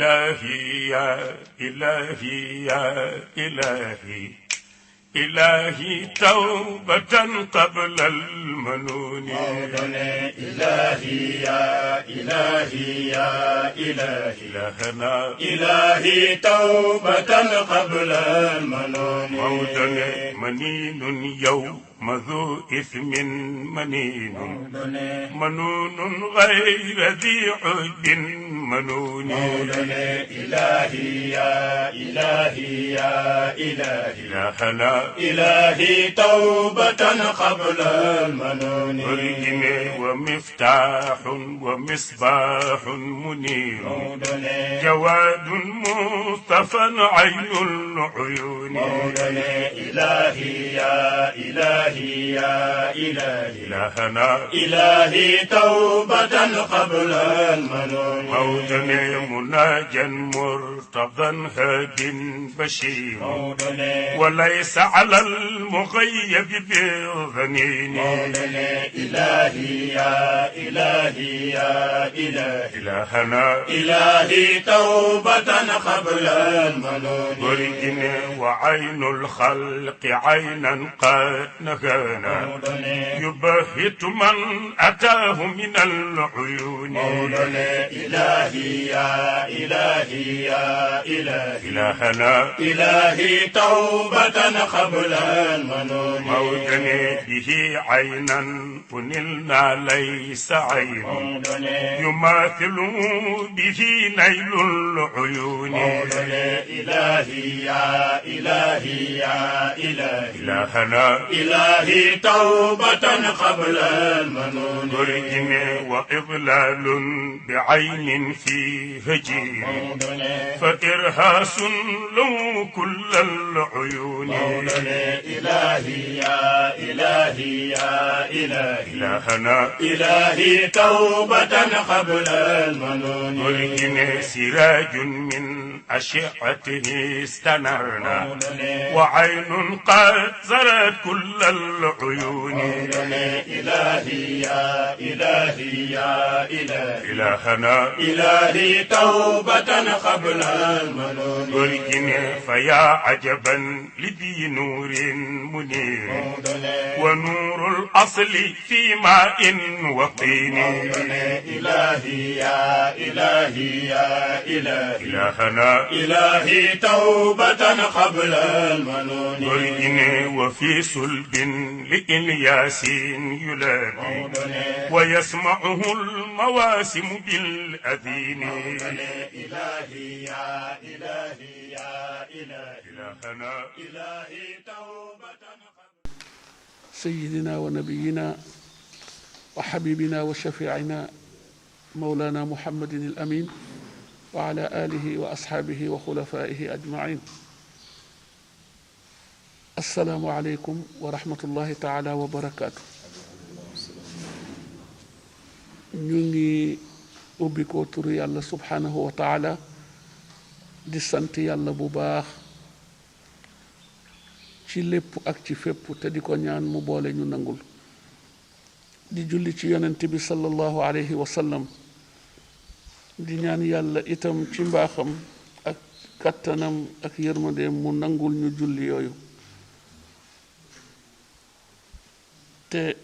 إلهي يا إلهي يا إلهي إلهي توبة قبل المنون إلهي يا إلهي يا إلهي إلهنا إلهي توبة قبل المنون موطن منين يوم ذو إثم منين منون غير ذي عد منون إلهي يا إلهي يا إلهي إلهنا إلهي توبة قبل المنون برجم ومفتاح ومصباح منير جواد مصطفى عين العيون إلهي يا إلهي يا إلهي إلهنا إلهي توبة قبل المنون موطن مناجا مرتضى هاد بشير وليس على المغيب بالظنين إلهي يا إلهي يا إلهي إلهنا إلهي توبة قبل المنون برجم وعين الخلق عينا قد نهانا يبهت من أتاه من العيون إلهي يا إلهي يا إلهي إلهنا إلهي توبة قبل المنون موطن به عينا فنلنا ليس عين يماثل به نيل العيون إلهي يا إلهي يا إلهي إلهنا إلهي توبة قبل المنون برجم وإضلال بعين في هجير فإرهاس له كل العيون إلهي يا إلهي يا إلهي إلهنا إلهي توبة قبل المنون برجم سراج من أشعته استنرنا وعين قد زرت كل العيون إلهي يا إلهي يا إلهي إلهنا إلهي توبة قبل المنون برجم فيا عجبا لذي نور منير ونور الأصل في ماء وطين إلهي يا إلهي يا إلهي إلهنا إلهي توبة قبل المنون برجم وفي صلب لإلياس يلابي ويسمعه المواسم بالأذين إلهي يا إلهي يا إلهي إلهنا إلهي توبة سيدنا ونبينا وحبيبنا وشفيعنا مولانا محمد الأمين وعلى آله وأصحابه وخلفائه أجمعين. السلام عليكم ورحمة الله تعالى وبركاته. ñu ngi ubbi ko turu yàlla subhanahu wa taala di sant yàlla bu baax ci lépp ak ci fépp te di ko ñaan mu boole ñu nangul di julli ci yonent bi sallallahu alayhi wa sallam di ñaan yàlla itam ci mbaaxam ak kattanam ak yërmandeem mu nangul ñu julli yooyu te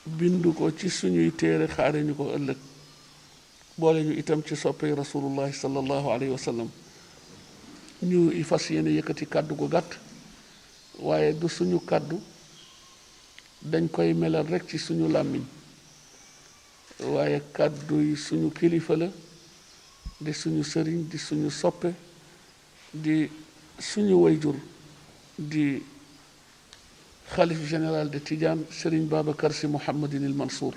bindu ko ci suñuy téere xaare ñu ko ëllëg boole ñu itam ci soppey rasulullahi sallallahu alayhi wa sallam ñu fas yéene yëkkati kàddu gu gàtt waaye du suñu kàddu dañ koy melal rekk ci suñu làmmiñ waaye kàddu yi suñu kilifa la di suñu sëriñ di suñu soppe di suñu wayjur di xalif général de Tidiane Serigne Babacar Sy Mouhamadinil Mansour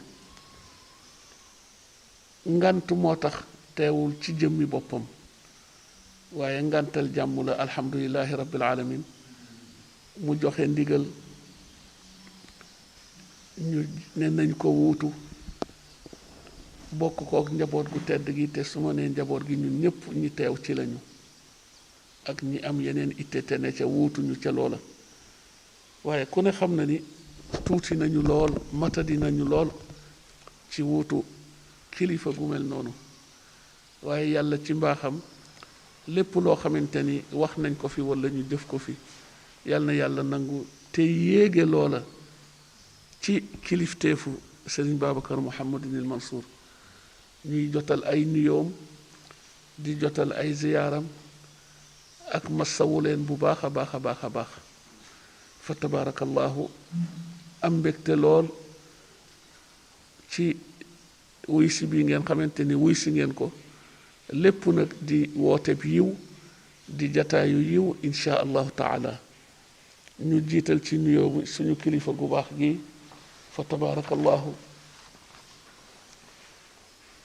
ngant moo tax teewul ci jëmmi boppam waaye ngantal jàmm la alhamdulillahi rabbil alamin mu joxe ndigal ñu ne nañ ko wuutu bokk kook njaboot gu tedd gi te su ma nee njaboot gi ñun ñépp ñi teew ci lañu ak ñi am yeneen itte te ne ca wuutuñu ca loola waaye ku ne xam na ni tuuti nañu lool matadi nañu lool ci wuutu kilifa gu mel noonu waaye yàlla ci mbaaxam lépp loo xamante ni wax nañ ko fi wala ñu jëf ko fi yàlla na yàlla nangu te yéege loola ci kilifteefu Serigne Babacar Mouhamadinil Mansour ñuy jotal ay nuyoom di jotal ay ziyaaram ak masawu leen bu baax a baax a baax a baax fa tabarakallahu am mbégte lool ci wuy si bii ngeen xamante ni wuy si ngeen ko lépp nag di woote bi yiw di jataayu yiw insha allahu taala ñu jiital ci nuyoo suñu kilifa gu baax gi fa tabarakallahu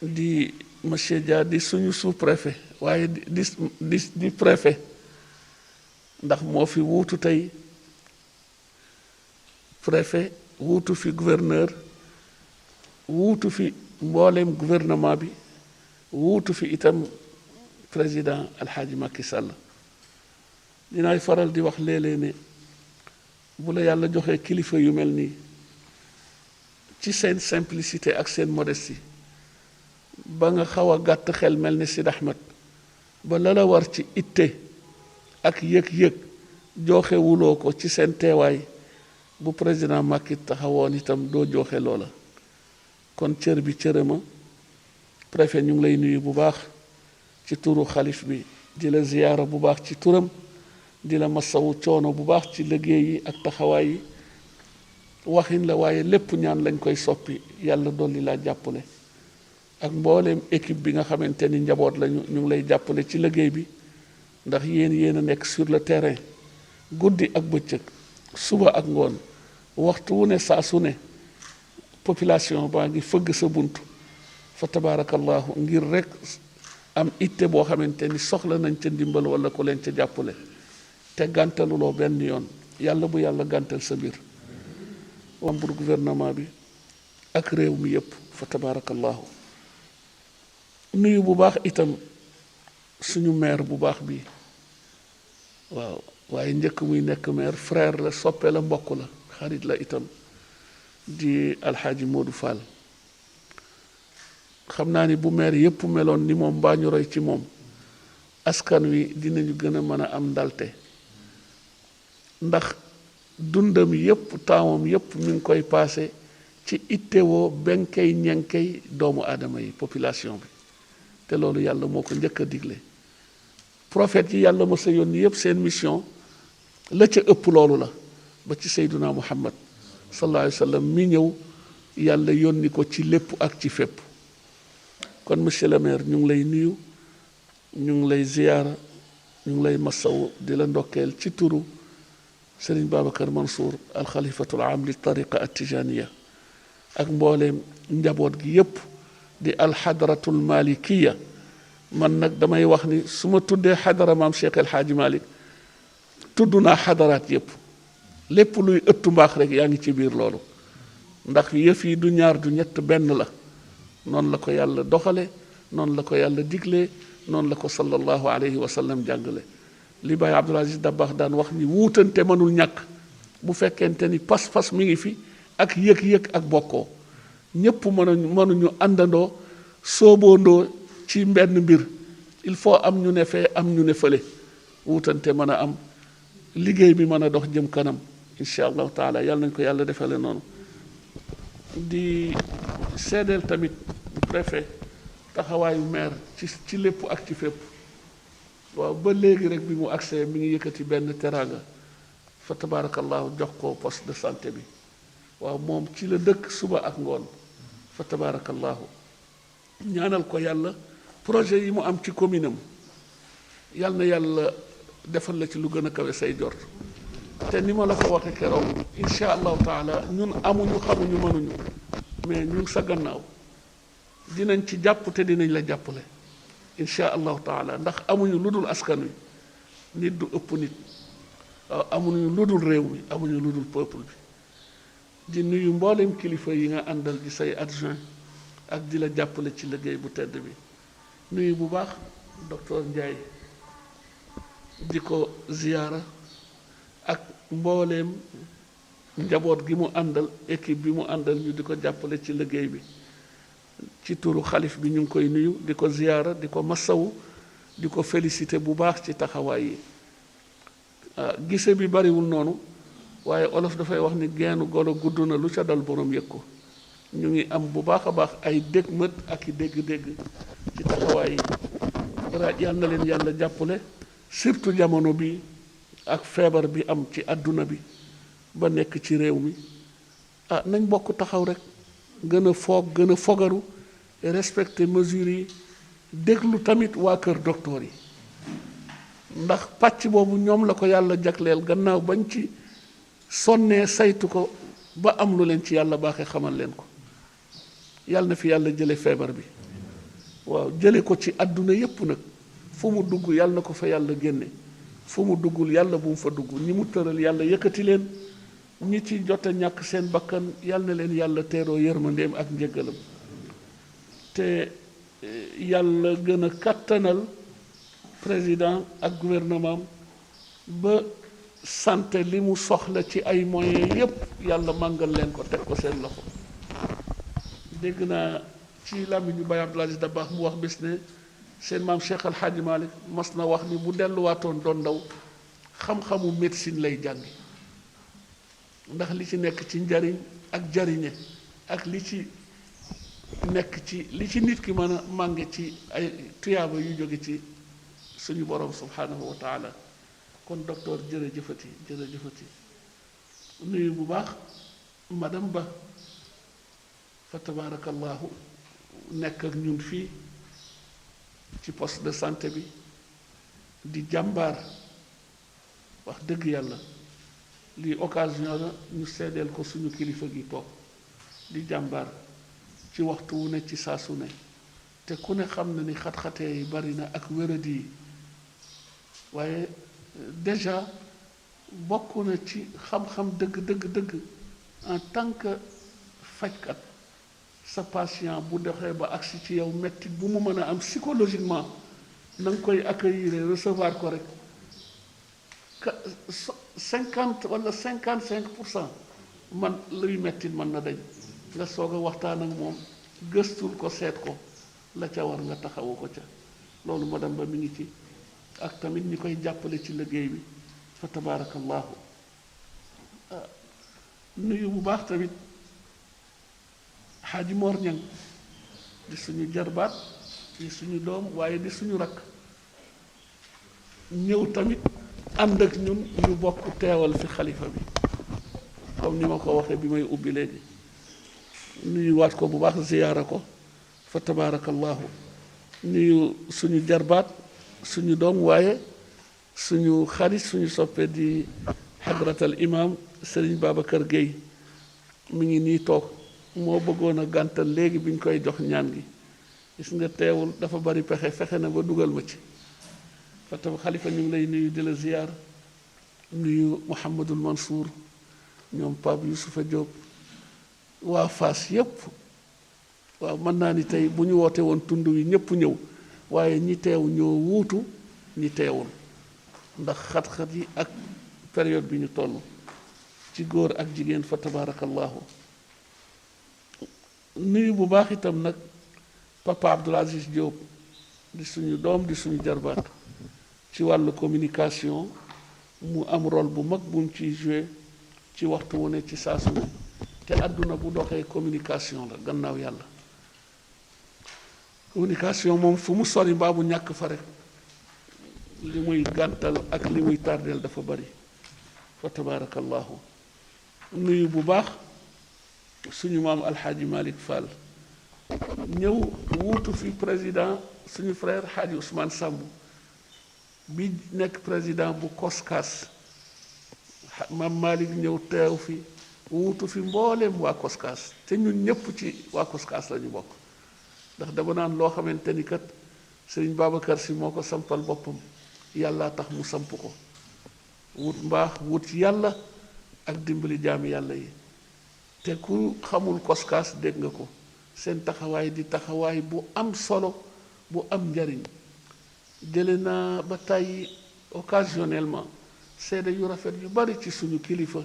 di monsieur Dia di suñu sous-préfet waaye di préfet ndax moo fi wuutu tey préfet wuutu fi gouverneur wuutu fi mbooleem gouvernement bi wuutu fi itam président alxaaji Macky Sall dinaay faral di wax léeg-léeg ne bu la yàlla joxee kilifa yu mel nii ci seen simplicité ak seen modestie ba nga xaw a gàtt xel mel ni Sid Ahmed ba la la war ci itte ak yëg-yëg joxewuloo ko ci seen teewaay bu président Macky taxawoon itam doo joxe loola kon cër bi cërëma préfet ñu ngi lay nuyu bu baax ci turu xalif bi di la ziyaara bu baax ci turam di la masawu coono bu baax ci liggéey yi ak taxawaay yi waxin la waaye lépp ñaan lañ koy soppi yàlla dolli laa jàppale ak mbooleem équipe bi nga xamante ni njaboot lañu ñu ngi lay jàppale ci liggéey bi ndax yéen a nekk sur le terrain guddi ak bëccëg suba ak ngoon waxtu wu ne saa su ne population baa ngi fëgg sa bunt fa tabarakallahu ngir rek am itte boo xamante ni soxla nañ ca ndimbal wala ku leen ca jàppale te gàntaluloo benn yoon yàlla bu yàlla gàntal sa mbir membre gouvernement bi ak réew mi yépp fa tabarakallahu nuyu bu baax itam suñu maire bu baax bi waaw waaye njëkk muy nekk maire frère la soppe la mbokk la xarit la itam di alxaaji Modou Fall xam naa ni bu maire yépp meloon ni moom mbaa ñu roy ci moom askan wi dinañu gën a mën a am ndalte ndax dundam yépp taawam yépp mi ngi koy paase ci ittewoo benkey ñenkey doomu aadama yi population bi te loolu yàlla moo ko njëkk a digle prophète yi yàlla ma sa yónni yépp seen mission la ca ëpp loolu la ba ci Seyduna Muhammad sallallahu alayhi wa sallam mi ñëw yàlla yónni ko ci lépp ak ci fépp kon monsieur le maire ñu ngi lay nuyu ñu ngi lay ziyaara ñu ngi lay masaw di la ndokkeel ci turu Serigne Babacar Mansour alxalifatul am li tariqa attijaniya ak mbooleem njaboot gi yépp di alxadratul malikiya man nag damay wax ni su ma tuddee xadara maam Cheikh El Hadji Malick tudd naa xadaraat yépp lépp luy ëttu mbaax rek yaa ngi ci biir loolu ndax yëf yi du ñaar du ñett benn la noonu la ko yàlla doxale noonu la ko yàlla diglee noonu la ko sallallahu alayhi wa sallam jàngale li Baye Abdoul Aziz Dabakh daan wax ni wuutante mënul ñàkk bu fekkente ni pas-pas mi ngi fi ak yëg-yëg ak bokkoo ñépp mënuñu àndandoo sooboondoo ci mbenn mbir il faut am ñu ne fee am ñu ne fële wuutante mën a am liggéey bi mën a dox jëm kanam incha allahu taala yàlla nañ ko yàlla defale noonu di seedeel tamit préfet taxawaayu maire ci lépp ak ci fépp waaw ba léegi rek bi mu agsee mi ngi yëkkati benn teraanga fa tabarakallahu jox ko poste de santé bi waaw moom ci la dëkk suba ak ngoon fa tabarakallahu ñaanal ko yàlla projet yi mu am ci commune am yàlla na yàlla defal la ci lu gën a kawe say jort te ni ma la ko waxe keroog insha allahu taala ñun amuñu xamuñu mënuñu mais ñun sa gannaaw dinañ ci jàpp te dinañ la jàppale insha allahu taala ndax amuñu lu dul askan wi nit du ëpp nit waaw amuñu lu dul réew mi amuñu lu dul peuple bi di nuyu mboolem kilifa yi nga àndal di say adjoint ak di la jàppale ci liggéey bu tedd bi nuyu bu baax docteur Ndiaye di ko ziyaara ak mbooleem njaboot gi mu àndal équipe bi mu àndal ñu di ko jàppale ci liggéey bi ci turu xalif bi ñu ngi koy nuyu di ko ziyaara di ko massawu di ko félicité bu baax ci taxawaay yi gise bi bariwul noonu waaye olof dafay wax ni geenu golo gudd na lu ca dal borom yëg ko ñu ngi am bu baax a baax ay dégg-mët ak i dégg-dégg ci taxawaay yi yal na leen yàlla jàppale surtout jamono bi ak feebar bi am ci àdduna bi ba nekk ci réew mi nañ bokk taxaw rek gën a foog gën a fogaru respecter mesures yi déglu tamit waa kër docteur yi ndax pàcc boobu ñoom la ko yàlla jagleel gannaaw bañ ci sonnee saytu ko ba am lu leen ci yàlla baaxee xamal leen ko yàlla na fi yàlla jële feebar bi waaw jële ko ci àdduna yépp nag fu mu dugg yàlla na ko fa yàlla génne fu mu duggul yàlla bu mu fa dugg ñi mu tëral yàlla yëkkati leen ñi ci jot a ñàkk seen bakkan yàlla na leen yàlla teeroo yërmandeem ak njëggalam te yàlla gën a kàttanal président ak gouvernement ba santé li mu soxla ci ay moyens yépp yàlla màngal leen ko teg ko seen loxo dégg naa ci làmmiñu Baye Abdoul Aziz Dabakh mu wax bés ne seen maam Cheikh Al Hadji Malick mas na wax ni bu delluwaatoon doon ndaw xam-xamu médecine lay jàngi ndax li ci nekk ci njariñ ak jariñe ak li ci nekk ci li ci nit ki mën a mànge ci ay tuyaaba yu jóge ci suñu borom subhanahu wa taala kon docteur jërëjëfati jërëjëfati nuyu bu baax madame Ba fa tabarakallahu nekk ak ñun fii ci poste de santé bi di jàmbaar wax dëgg yàlla lii occasion la ñu seedeel ko suñu kilifa gi toog di jàmbaar ci waxtu wu ne ci saa su ne te ku ne xam na ni xat-xatee yi bari na ak wéradi yi waaye déjà bokk na ci xam-xam dëgg en tant que fajkat sa patient bu doxee ba agsi ci yow metti bu mu mën a am psychologiquement na nga koy accueillir recevoir ko rek 50 wala 55% man luy metti mën na dañ nga soog a waxtaan ak moom gëstul ko seet ko la ca war nga taxawu ko ca loolu madame Ba mi ngi ci ak tamit ñi koy jàppale ci liggéey bi fa tabarakallahu nuyu bu baax tamit Xaaji Mor Ñang di suñu jarbaat di suñu doom waaye di suñu rakk ñëw tamit ànd ak ñun ñu bokk teewal fi xalifa bi comme ni ma ko waxee bi may ubbi léegi nuyu waat ko bu baax ziyaara ko fa tabarakallahu nuyu suñu jarbaat suñu doom waaye suñu xarit suñu soppe di xadratal imam Serigne Babacar Gueye mi ngi nii toog moo bëggoon a gàntal léegi bi ñu koy jox ñaan gi gis nga teewul dafa bari pexe fexe na ba dugal ma ci fa tam xalifa ñu ngi lay nuyu di la ziyaar nuyu Mouhamadul Mansour ñoom Pape Youssoufa Diop waa Fass yépp waaw mën naa ni tey bu ñu woote woon tund wi ñépp ñëw waaye ñi teew ñoo wuutu ñi teewul ndax xat-xat yi ak période bi ñu toll ci góor ak jigéen fa tabarakallahu nuyu bu baax itam nag papa Abdoul Aziz Diop di suñu doom di suñu jarbaat ci wàllu communication mu am rôle bu mag bu mu ciy joué ci waxtu wu ne ci saa su ne te àdduna bu doxee communication la gannaaw yàlla communication moom fu mu sori mbaa bu ñàkk fa rek li muy gàntal ak li muy tardeel dafa bari fa tabarakallahu nuyu bu baax suñu maam alxaaji Malick Fall ñëw wuutu fi président suñu frère xaaji Ousmane Samb bi nekk président bu COSCAS maam Malick ñëw teew fi wuutu fi mbooleem waa COSCAS te ñun ñëpp ci waa COSCAS la ñu bokk ndax dama naan loo xamante ni kat Sëriñ Babacar Si moo ko sampal boppam yàlla tax mu samp ko wut mbaax wut yàlla ak dimbali jaami yàlla yi te ku xamul COSCAS dégg nga ko seen taxawaay di taxawaay bu am solo bu am njariñ jële naa ba tàyyi occasionnellement seede yu rafet yu bari ci suñu kilifa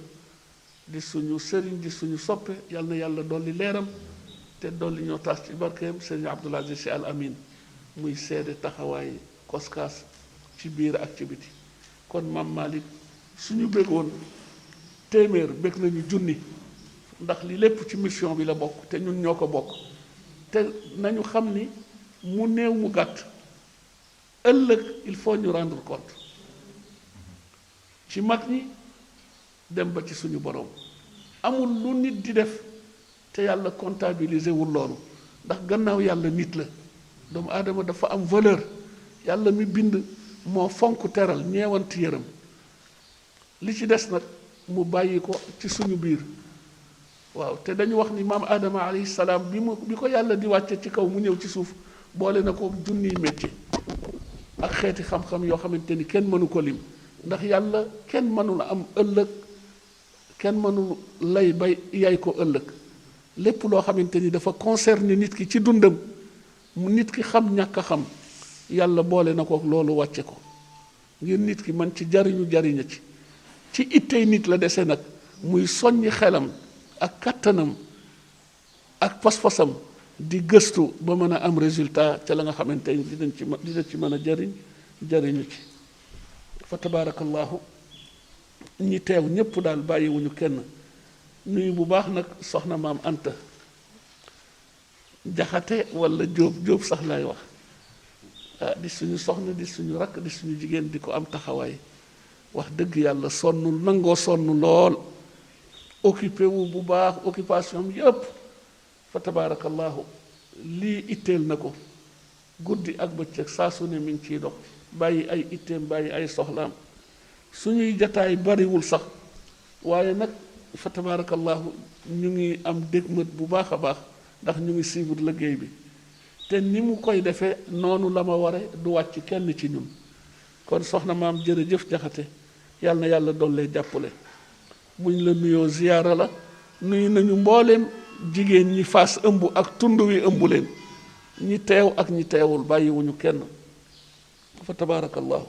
di suñu sëriñ di suñu soppe yal na yàlla dolli leeram te te dolli ñoo taas ci barkeem sëriñ Abdoul Aziz Sy Al Amin muy seede taxawaay koskaas ci biir ak ci biti kon maam Malick suñu bëggoon téeméer bëgg nañu junni ndax li lépp ci mission bi la bokk te ñun ñoo ko bokk te nañu xam ni mu néew mu gàtt ëllëg il faut ñu rendre compte ci mag ñi dem ba ci suñu borom amul lu nit di def te yàlla comptabiliser wul loolu ndax gannaaw yàlla nit la doomu aadama dafa am valeur yàlla mi bind moo fonk teral ñeewanti yërëm li ci des nag mu bàyyi ko ci suñu biir waaw te dañu wax ni maam Adama alayhi salaam bi ko yàlla di wàcce ci kaw mu ñëw ci suuf boole na ko junniy métier ak xeeti xam-xam yoo xamante ni kenn mënu ko lim ndax yàlla kenn mënul am ëllëg kenn mënul lay bay yay ko ëllëg lépp loo xamante ni dafa concerner nit ki ci dundam mu nit ki xam ñàkk a xam yàlla boole na ko loolu wàcce ko ngir nit ki man ci jariñu jariña ci ittey nit la dese nag muy soññi xelam ak kattanam ak pas-pasam di gëstu ba mën a am résultat ca la nga xamante ni dina ci mën a jariñu ci fa tabarakallahu ñi teew ñépp daal bàyyiwuñu kenn nuyu bu baax nag soxna maam Anta Jaxate wala Jóob sax laay wax di suñu soxna di suñu rakk di suñu jigéen di ko am taxawaay wax dëgg yàlla sonn nangoo sonn lool occupé wu bu baax occupation bi yëpp fa tabarakallahu lii itteel na ko guddi ak bëccëg saa su ne mi ngi ciy dox bàyyi ay itteem bàyyi ay soxlaam suñuy jataay bariwul sax waaye nag fa tabarakallahu ñu ngi am dégmat bu baax a baax ndax ñu ngi suivre liggéey bi te ni mu koy defee noonu la ma ware du wàcc kenn ci ñun kon soxna maam jërëjëf Jaxate yàlla na yàlla dollee jàppale buñ la nuyoo ziyaara la nuyu nañu mbooleem jigéen ñi Fass ëmb ak tund wi ëmb leen ñi teew ak ñi teewul bàyyiwuñu kenn fa tabarakallahu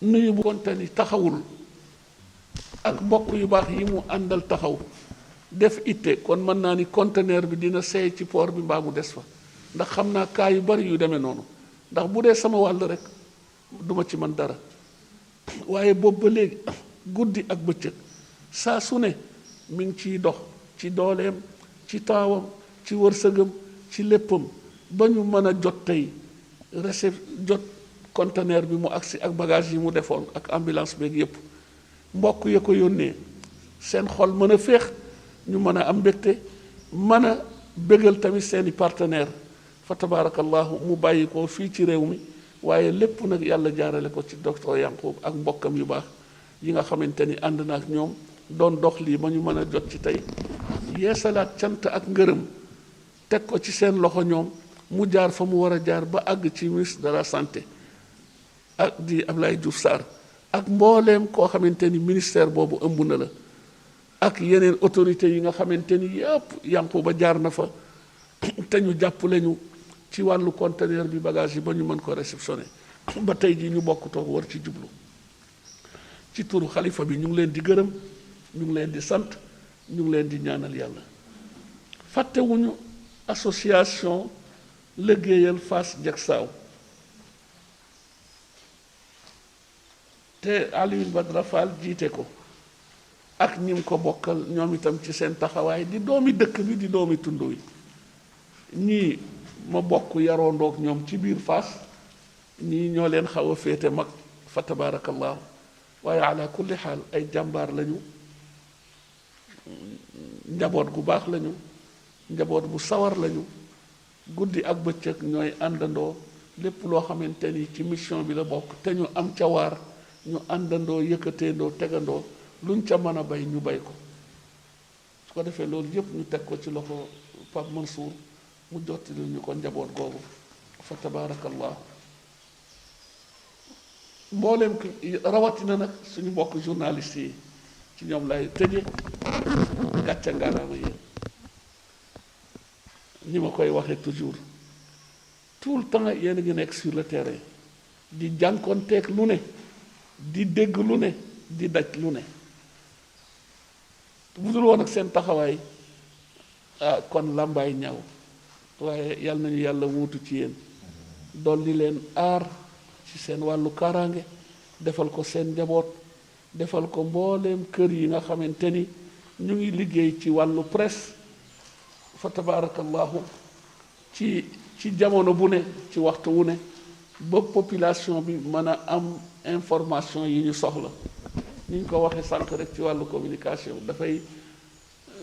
nuyu bu konte ni taxawul ak mbokk yu baax yi mu àndal taxaw def itte kon mën naa ni conteneur bi dina seey ci port bi mbaa mu des fa ndax xam naa kaa yu bari yu demee noonu ndax bu dee sama wàll rek duma ci mën dara waaye boobu ba léegi guddi ak bëccëg saa su ne mi ngi ciy dox ci dooleem ci taawam ci wërsëgam ci léppam ba ñu mën a jot tey jot conteneur bi mu agsi ak bagage yi mu defoon ak ambulance beeg yépp mbokk ya ko yónnee seen xol mën a féex ñu mën a am mbégte mën a bégal tamit seeni partenaire fa tabarakallahu mu bàyyi ko fii ci réew mi waaye lépp nag yàlla jaarale ko ci docteur Yankoub ak mbokkam yu baax yi nga xamante ni ànd na ak ñoom doon dox lii ba ñu mën a jot ci tey yeesalaat cant ak ngërëm teg ko ci seen loxo ñoom mu jaar fa mu war a jaar ba àgg ci ministre de la santé ak di Abdoulaye Diouf Sarr ak mbooleem koo xamante ni ministère boobu ëmb na la ak yeneen autorités yi nga xamante ni yëpp Yankoub ba jaar na fa te ñu jàppale ñu ci wàllu conteneur bi bagage yi ba ñu mën ko réceptionné ba tey jii ñu bokk toog war ci jublu ci turu xalifa bi ñu ngi leen di gërëm ñu ngi leen di sant ñu ngi leen di ñaanal yàlla fàttewuñu association liggéeyal Fass Jaksaaw te Alioune Badara Fall jiite ko ak ñim ko bokkal ñoom itam ci seen taxawaay di doomi dëkk bi di doomi tund wi ñii ma bokk yaroondoog ñoom ci biir Fass ñii ñoo leen xaw a féete mag fa tabarakallahu waaye ala kulli xaal ay jàmbaar lañu njaboot gu baax lañu njaboot bu sawar lañu guddi ak bëccëg ñooy àndandoo lépp loo xamante ni ci mission bi la bokk te ñu am ca waar ñu àndandoo yëkkateendoo tegandoo luñ ca mën a bay ñu bay ko su ko defee loolu yépp ñu teg ko ci loxo Pape Mansour mu jottali ñu ko njaboot googu fa tabarakallahu mboolem ki rawatina nag suñu mbokk journaliste yi ci ñoom lay tëje gàcca ngaalaama yéen ni ma koy waxee toujours tout le temps yéen a ngi nekk sur le terrain di jànkoonteeg lu ne di dégg lu ne di daj lu ne bu dul woon ak seen taxawaay kon làmbaay ñaaw waaye yal nañu yàlla wuutu ci yéen dolli leen aar ci seen wàllu kaaraange defal ko seen njaboot defal ko mbooleem kër yi nga xamante ni ñu ngi liggéey ci wàllu presse fa tabarakallahu ci jamono bu ne ci waxtu wu ne ba population bi mën a am information yi ñu soxla ni ñu ko waxee sànq rek ci wàllu communication dafay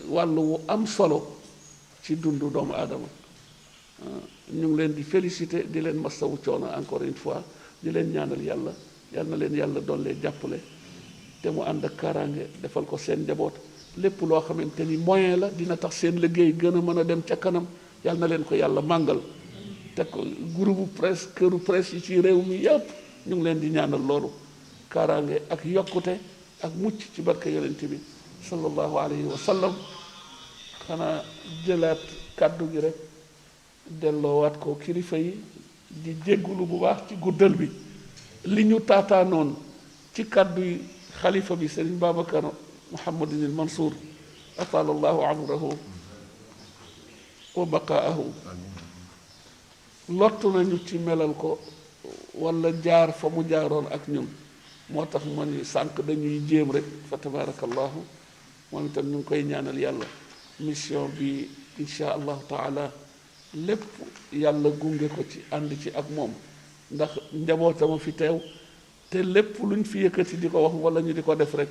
wàllu wu am solo ci dundu doomu aadama ñu ngi leen di féliciter di leen masawu coono encore une fois di leen ñaanal yàlla yal na leen yàlla doole jàppale te mu ànd ak kaaraange defal ko seen njaboot lépp loo xamante ni moyen la dina tax seen liggéey gën a mën a dem ca kanam yal na leen ko yàlla màngal te ko groupe presse këru presse yi ci réew mi yépp ñu ngi leen di ñaanal loolu kaaraange ak yokkute ak mucc ci barke yonent bi sallallahu alayhi wa sallam xanaa jëlaat kàddu gi rek delloowaat ko kilifa yi di jéggulu bu baax ci guddal bi li ñu taataanoon ci kàddu yi xalifa bi Serigne Babacar Mouhamadinil Mansour atalallahu amrahu wa baqaahu lottu nañu ci melal ko wala jaar fa mu jaaroon ak ñun moo tax ma ni sànq dañuy jéem rek fa tabarakallahu moom itam ñu ngi koy ñaanal yàlla mission bi insha allahu taala lépp yàlla gunge ko ci ànd ci ak moom ndax njabootama fi teew te lépp luñ fi yëkkati di ko wax wala ñu di ko def rek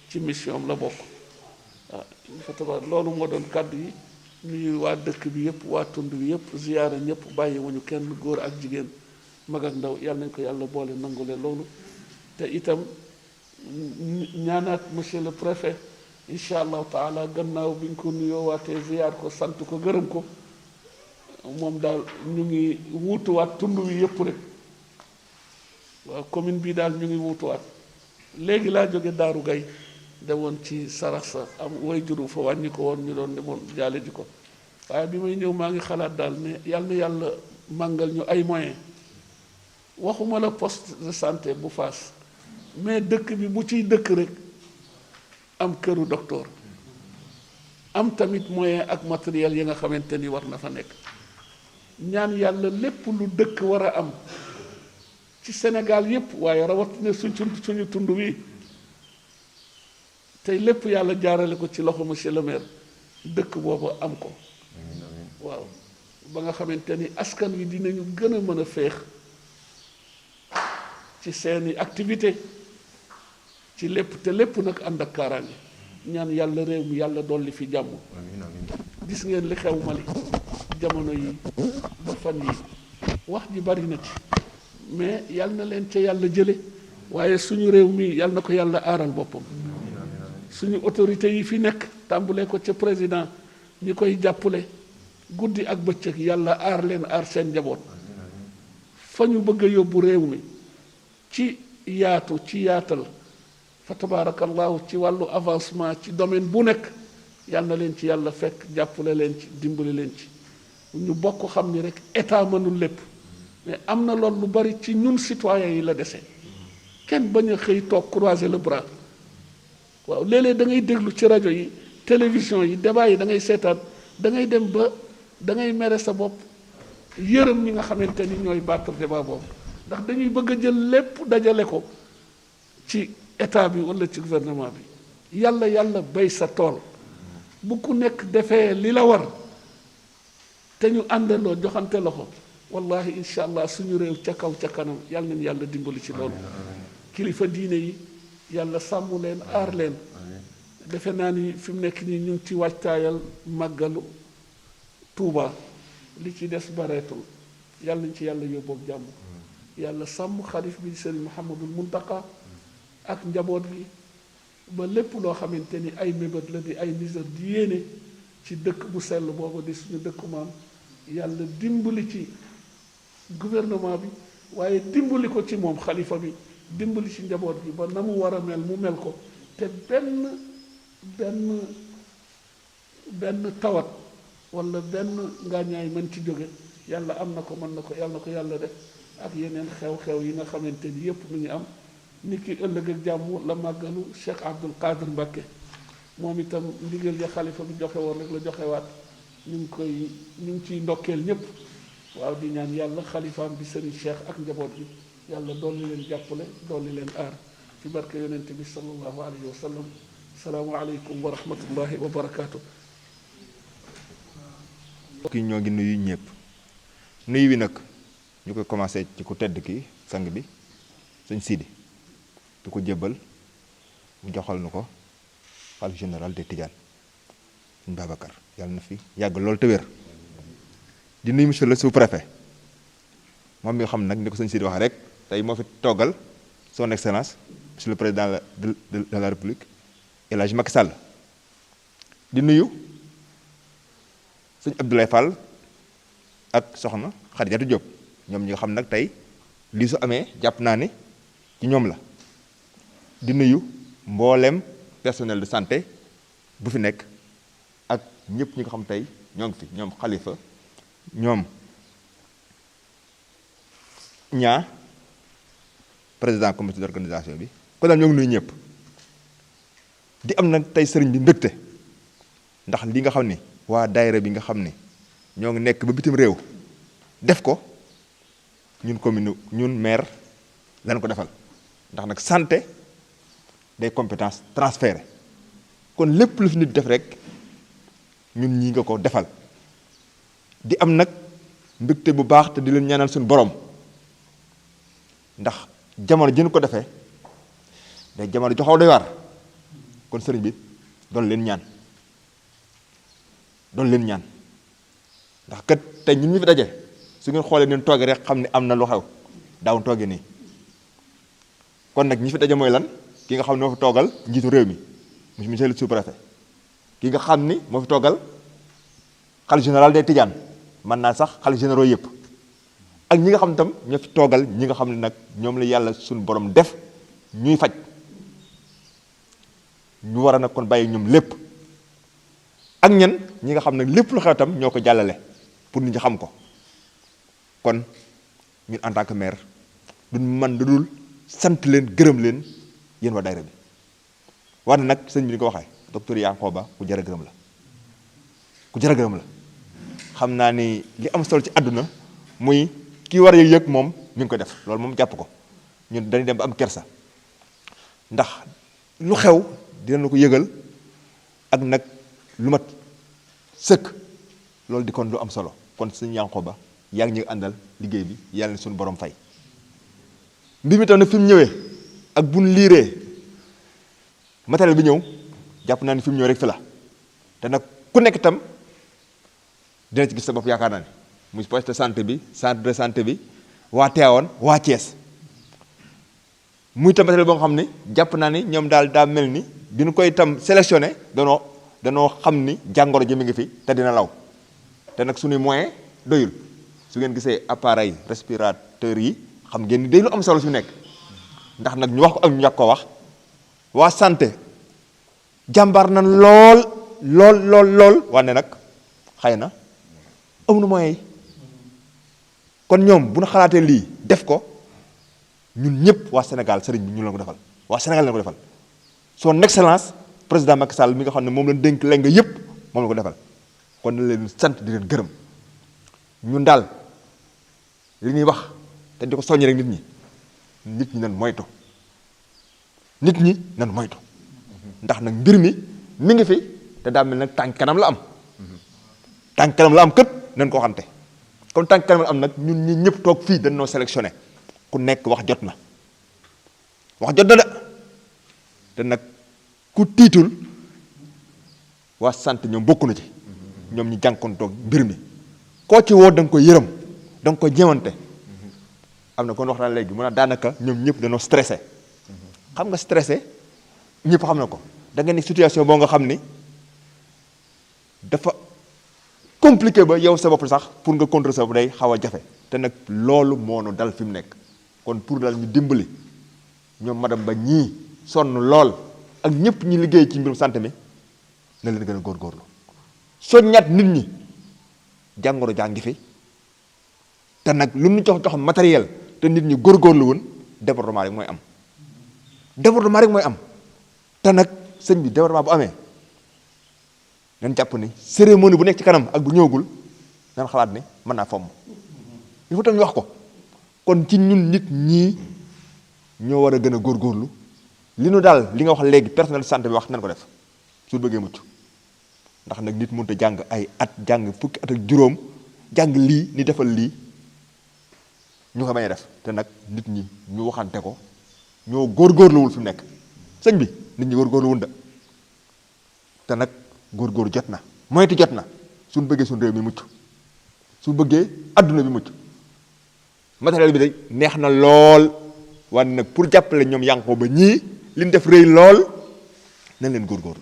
ci mission la bokk waaw fa tabaar loolu moo doon kàddu yi nuyu waa dëkk bi yëpp waa tund bi yëpp ziyaara ñëpp bàyyi wuñu kenn góor ak jigéen mag ak ndaw yàlla nañ ko yàlla boole nangule loolu te itam ñaanaat monsieur le préfet incha allahu taala gannaaw bi ñu ko nuyoo waatee ziyaar ko sant ko gërëm ko moom daal ñu ngi wuutuwaat tund wi yëpp rek waaw commune bi daal ñu ngi wuutuwaat léegi laa jóge Daaru Gay demoon ci sarax sa am way juru fa wàññi ko woon ñu doon demoon jaale ji ko waaye bi may ñëw maa ngi xalaat daal ne yàlla na yàlla màngal ñu ay moyen waxuma la poste de santé bu Fass mais dëkk bi bu ciy dëkk rek am këru docteur am tamit moyen ak matériel yi nga xamante ni war na fa nekk ñaan yàlla lépp lu dëkk war a am ci Sénégal yépp waaye rawatina suñu tund wi tey lépp yàlla jaarale ko ci loxo monsieur le maire dëkk boobu am ko waaw ba nga xamante ni askan wi dinañu gën a mën a féex ci seeni activité ci lépp te lépp nag ànd ak kaaraange ñaan yàlla réew mi yàlla dolli fi jàmm gis ngeen li xew Mali jamono yi ba fan yi wax ji bari na ci mais yàlla na leen ca yàlla jële waaye suñu réew mi yàlla na ko yàlla aaral boppam suñu autorités yi fi nekk tàmbulee ko ca président ñi koy jàppale guddi ak bëccëg yàlla aar leen aar seen njaboot fa ñu bëgg a yóbbu réew mi ci yaatu ci yaatal fa tabarakallahu ci wàllu avancement ci domaine bu nekk yàlla na leen ci yàlla fekk jàppale leen ci dimbali leen ci ñu bokk xam ni rek état mënul lépp mais am na loolu lu bari ci ñun citoyens yi la dese kenn bañ a xëy toog croiser le bras waaw léeg-léeg da ngay déglu ci rajo yi télévision yi débat yi da ngay seetaan da ngay dem ba da ngay mere sa bopp yërëm ñi nga xamante ni ñooy battre débat boobu ndax dañuy bëgg a jël lépp dajale ko ci état bi wala ci gouvernement bi yàlla bay sa tool bu ku nekk defee li la war te ñu àndandoo joxante loxo wallahi incha allah suñu réew ca kaw ca kanam yàlla nañu yàlla dimbali ci loolu kilifa diine yi yàlla sàmm leen aar leen defe naa ni fi mu nekk nii ñu ngi ci waajtaayal màggalu Tuuba li ci des bareetul yàlla nañ ci yàlla yóbboog jàmm yàlla sàmm xalif bi Sëriñ Muhammadul Muntaqa ak njaboot gi ba lépp loo xamante ni ay mébét la di ay nisar di yéene ci dëkk bu sell boobu di suñu dëkku maam yàlla dimbali ci gouvernement bi waaye dimbali ko ci moom xalifa bi dimbali ci njaboot gi ba na mu war a mel mu mel ko te benn tawat wala benn ngaañaay mën ci jóge yàlla am na ko mën na ko yàlla def ak yeneen xew-xew yi nga xamante ni yépp mu ngi am nit ki ëllëg ak jàmm la màggalu Cheikh Abdul Qadir Mbacké moom itam ndigal ya xalifa bi joxe woon rek la joxewaat ñu ngi ciy ndokkeel ñëpp waaw di ñaan yàlla xalifaam bi Serigne Cheikh ak njaboot bi yàlla dolli leen jàppale dolli leen aar ci barke yonent bi sallallahu alayhi wa sallam salaamu aleykum wa rahmatullahi wa barakaatu. kii ñoo ngi nuyu ñëpp nuyu wi nag ñu koy commencé ci ku tedd ki sang bi sëñ Sidi du ko jébbal mu joxal nu ko xalif général des Tidianes sëñ Babacar yàlla na fi yàgg loolu te wér di nuyu monsieur le sous-préfet moom mi nga xam nag ni ko sëñ Sidi waxee rek tey moo fi toggal son excellence monsieur le président de la république El Hadj Macky Sall di nuyu sëñ Abdoulaye Fall ak soxna Khadijatou Diop ñoom ñi nga xam nag tey lii su amee jàpp naa ni ci ñoom la di nuyu mboolem personnel de santé bu fi nekk ak ñëpp ñi nga xam tey ñoo ngi fi ñoom xalifa ñoom ñaa président comité d'organisation bi kon daal ñoo ngi nuyu ñëpp di am nag tey sëriñ bi mbégte ndax li nga xam ni waa daayira bi nga xam ni ñoo ngi nekk ba bitim réew def ko ñun commune ñun maire lañ ko defal ndax nag santé des compétences transférées kon lépp lu fi nit def rek ñun ñi nga ko defal di am nag mbégte bu baax te di leen ñaanal suñu borom ndax jamono jën ko defee day jamono joxaw doy waar kon sëriñ bi doon leen ñaan ndax kat tey ñun ñu fi daje su ngeen xoolee neen tooge rek xam ne am na lu xew daaw tooge nii kon nag ñi fi daje mooy lan ki nga xam ne moo fi toogal njiitu réew mi monsieur le sous-préfet ki nga xam ni moo fi toogal xalifa général des Tidianes mën naa sax xalifa généraux yëpp ak ñi nga xam tam ñoo fi toogal ñi nga xam ne nag ñoom la yàlla suñu borom def ñuy faj ñu war a nag kon bàyyi ñoom lépp ak ñi nga xam ne lépp lu xew tam ñoo ko jàllale pour nit ñi xam ko kon ñun en tant que maire duñ man lu dul sant leen gërëm leen yéen waa daayira bi war na nag sëñ bi ni ko waxee docteur Yankhoba ku jar a gërëm la xam naa ni li am solo ci àdduna muy kii war a yëg moom mi ngi ko def loolu moom jàpp ko ñun dañuy dem ba am kersa ndax lu xew dinañu ko yëgal ak nag lu mat sëkk loolu di kon lu am solo kon sëñ Yankhoba yaa ngi ñu àndal liggéey bi yàlla na suñu borom fay mbir mi tam nag fi mu ñëwee ak buñ liiree matériel bi ñëw jàpp naa ni fi mu ñëw rek fi la te nag ku nekk itam dina ci gis sa bopp yaakaar naa ne muy poste de santé bi centre de santé bi waa Tivaouane waa Thiès muy tam matériel boo nga xam ne jàpp naa ni ñoom daal daa mel ni bi ñu koy itam sélectionné danoo xam ni jàngoro ji mi ngi fi te dina law te nag suñuy moyen doyul su ngeen gisee appareil respirateur yi xam ngeen ni day lu am solo su nekk ndax nag ñu wax ko ak ñu ñàkk ko wax waa santé jàmbaar na lool wane nag xëy na amuñu moyen yi kon ñoom bu ñu xalaatee lii def ko ñun ñëpp waa Sénégal sëriñ bi ñu leen ko defal waa Sénégal leen ko defal son excellence président Macky Sall mi nga xam ne moom lañ dénk leen nga yëpp moom la ko defal kon na leen sant di leen gërëm ñun daal li ñuy wax te di ko soññ rek nit ñi nan moytu ndax nag mbir mi ngi fi te daa mel nag tànk kanam la am kët nañ ko xamte comme tànk kanam la am nag ñun ñi ñëpp toog fii dañ noo sélectionné ku nekk wax jot na de te nag ku tiitul waa sant ñoom bokku na ci ñoom ñu jànkoontoog mbir mi koo ci woo da nga koy yërëm da nga koy ñëwante am na kon wax naa léegi mun a daanaka ñoom ñëpp dañoo stressé xam nga stressé ñëpp xam na ko da nga ni situation boo nga xam ni dafa compliqué ba yow sa bopp sax pour nga contrôler sa bopp day xaw a jafe te nag loolu moo nu dal fi mu nekk kon pour dal ñu dimbali ñoom madame ba ñii sonn lool ak ñëpp ñi liggéey ci mbirum santé mi na leen gën a góorgóorlu soññaat nit ñi jàngoro jaa ngi fi te nag lu ñu jox matériel te nit ñi góorgóorlu woon débordement rek mooy am te nag sëñ bi débordement bu amee nañ jàpp ni cérémonie bu nekk ci kanam ak bu ñëwagul nan xalaat ni mën naa fomm il faut tam ñu wax ko kon ci ñun nit ñii ñoo war a gën a góorgóorlu li nu daal li nga wax léegi personnel santé bi wax nan ko def su bëggee mucc ndax nag nit mënut a jàng ay at jàng fukki at ak juróom jàng lii ni defal lii ñu ko bañ a def te nag nit ñi ñu waxante ko ñoo góorgóorluwul fi mu nekk sëñ bi nit ñi góorgóorluwul da te nag góorgóorlu jot na moytu jot na suñ bëggee suñ réew mi mucc su bëggee adduna bi mucc matériel bi de neex na lool waaye nag pour jàppale ñoom yànqoo ba ñii li ñu def rëy lool nañ leen góorgóorlu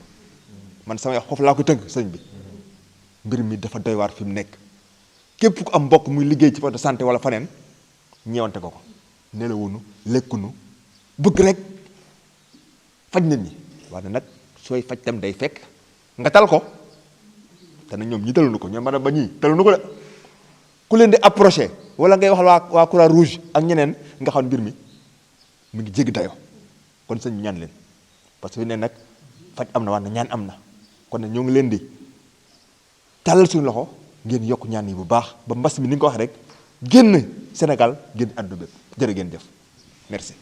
man samay xoof laa ko tënk sëñ bi mbir mi dafa doy waar fi mu nekk képp ku am mbokk muy liggéey ci poste de santé wala faneen ñeewante ko nelawunu lekkunu bëgg rek faj nit ñi waaye nag sooy faj tam day fekk nga tal ko te nag ñoom ñi taluñu ko ñoom madame ba ñii taluñu ko de ku leen di approché wala ngay wax waa Croix Rouge ak ñeneen nga xam mbir mi mu ngi jéggi dayoo kon sëñ bi ñaan leen parce que fi ne nag faj am na wax na ñaan am na kon nag ñoo ngi leen di tàllal suñu loxo ngeen yokk ñaan yi bu baax ba mbas mi ni nga ko wax rek génn Sénégal génn àdduna bépp jërë ngeen jëf merci.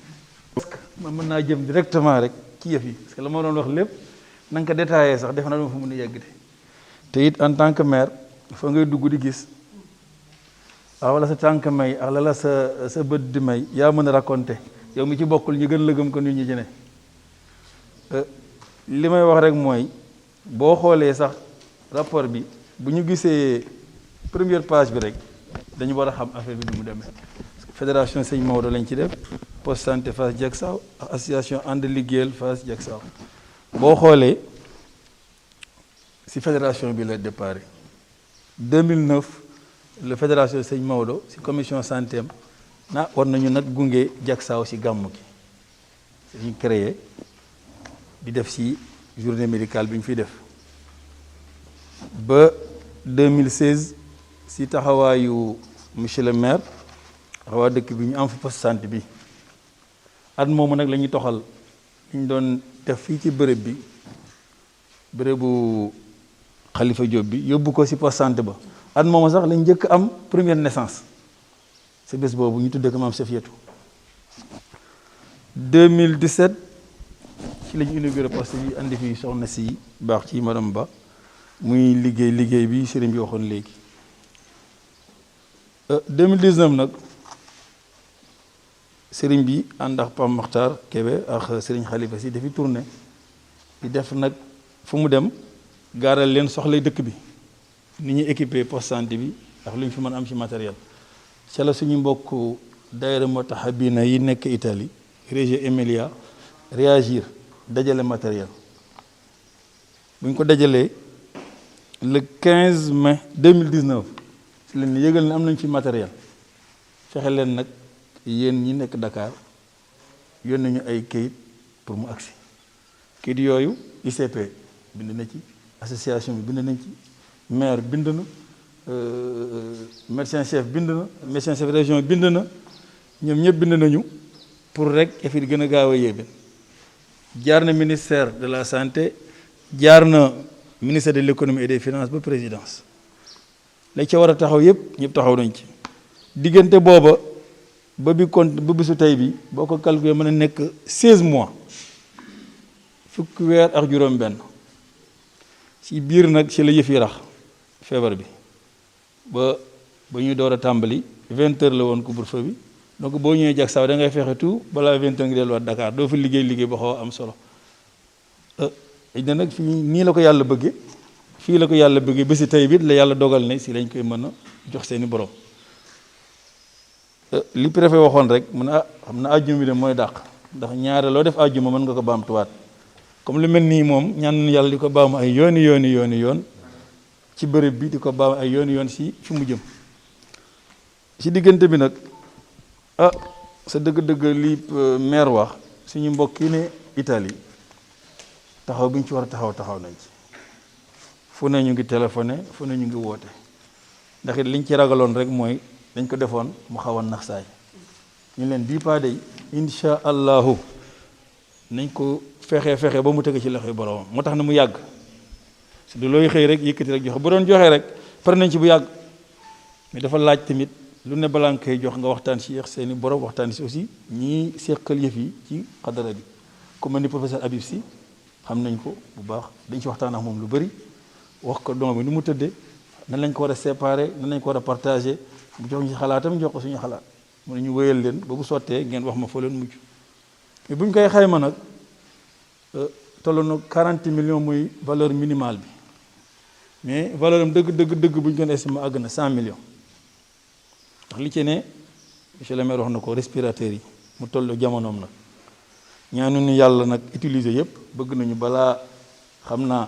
parce que man mën naa jëm directement rek ci yëf yi parce que la ma doon wax lépp na nga ko détaillé sax def na dama fa mën a yegg te it en tant que maire fa ngay dugg di gis wala sa tànk may ak la sa bët di may yaa mën a raconté yow mi ci bokkul ñu gën la gëm ko nit ñi ci ne li may wax rek mooy boo xoolee sax rapport bi bu ñu gisee première page bi rek dañu war a xam affaire bi ni mu demee fédération Sëñ Maodo lañ ci def poste santé Fass Diacksao ak association ànd liggéeyal Fass Diacksao boo xoolee si fédération bi la départ 2009 la fédération Sëñ Maodo si commission santé am war nañu nag gunge Diacksao si gàmmu gi dañu créé di def si journée médicale bi ñu fiy def ba 2016 si taxawaayu monsieur le maire taxawaa dëkk bi ñu am fa poste santé bi at moomu nag la ñuy toxal li ñu doon def fii ci bërëb bi bërëbu Khalifa Diop bi yóbbu ko si poste santé ba at moomu sax lañ njëkk am première naissance si bés boobu ñu tuddee ko maam Safiatou 2017 ci la ñu inauguré poste bi andi fi soxna si baax ci madame Ba muy liggéey bi sëriñ bi waxoon léegi 2019 nag sëriñ bi ànd ak Pam Makhtar Kébé ak sëriñ Khalifa si dafi tourné di def nag fu mu dem gaaral leen soxlay dëkk bi ni ñuy équipé poste santé bi ak lu ñu fi mën am ci matériel ca la suñu mbokk daayira Moutahabina yi nekk Italie Reggio Emilia réagir dajale matériel bu ñu ko dajalee le 15 mai 2019 si leen yëgal ne am nañ fi matériel fexe leen nag yéen ñi nekk Dakar yónnee nañu ay kayit pour mu agsi kayit yooyu ICP bind na ci association bi bind nañ ci maire bind na médecin chef bind na médecin chef région bind na ñoom ñëpp bind nañu pour rek effet yi gën a gaaw a yéebe jaar na ministère de la santé jaar na ministère de l'économie et des finances ba présidence la ca war a taxaw yëpp ñëpp taxaw nañ ci diggante booba ba bi compte ba bisu tey bi boo ko calculé mën a nekk 16 mois fukki weer ak juróom-benn ci biir nag ci la yëf yi rax feebar bi ba ñuy door a tàmbali 20 heures la woon couvre-feu bi donc boo ñëwee Diacksao da ngay fexe tout balaa 20 heures ngi delluwaat Dakar doo fa liggéey ba xaw a am solo nag fii nii la ko yàlla bëggee fii la ko yàlla bëggee ba si tey bi la yàlla dogal ne si lañ koy mën a jox seeni borom li préfet waxoon rek mu ne xam na àjjuma bi de mooy dàq ndax ñaare loo def àjjuma mën nga ko baamtuwaat comme lu mel nii moom ñaan yàlla di ko baamu ay yoon ci bërëb bi di ko baamu ay yoon si fi mu jëm si diggante bi nag sa dëgg-dëgg li maire wax suñu mbokk yi ne Italie taxaw bi ñu ci war a taxaw nañ ci fu ne ñu ngi téléphoné fu ne ñu ngi woote ndax it liñ ci ragaloon rek mooy dañ ko defoon mu xaw a nax saay ñu leen bii pas day insha allahu nañ ko fexe ba mu tege ci loxoy boromam moo tax na mu yàgg du looy xëy rek yëkkati rek joxe bu doon joxe rek pare nañ ci bu yàgg mais dafa laaj tamit lu ne balaa nga koy jox nga waxtaan si ak seeni borom waxtaan si aussi ñii seqal yëf yi ci xadara bi ku mel ni professeur Habib Sy xam nañ ko bu baax dañ ci waxtaan ak moom lu bëri wax ko don bi nu mu tëddee nan lañ ko war a séparer nan lañ ko war a partager mu jox ñu xalaatam jox ko suñu xalaat mu ne ñu wéyal leen ba bu sottee ngeen wax ma foo leen mujj mais bu ñu koy xayma nag toll na 40 millions muy valeur minimale bi mais valeur am dëgg bu ñu doon estimé àgg na 100 millions ndax li ci ne monsieur le maire wax na ko respirateurs yi mu toll jamonoom nag ñaanuñu yàlla nag utiliser yëpp bëgg nañu balaa xam naa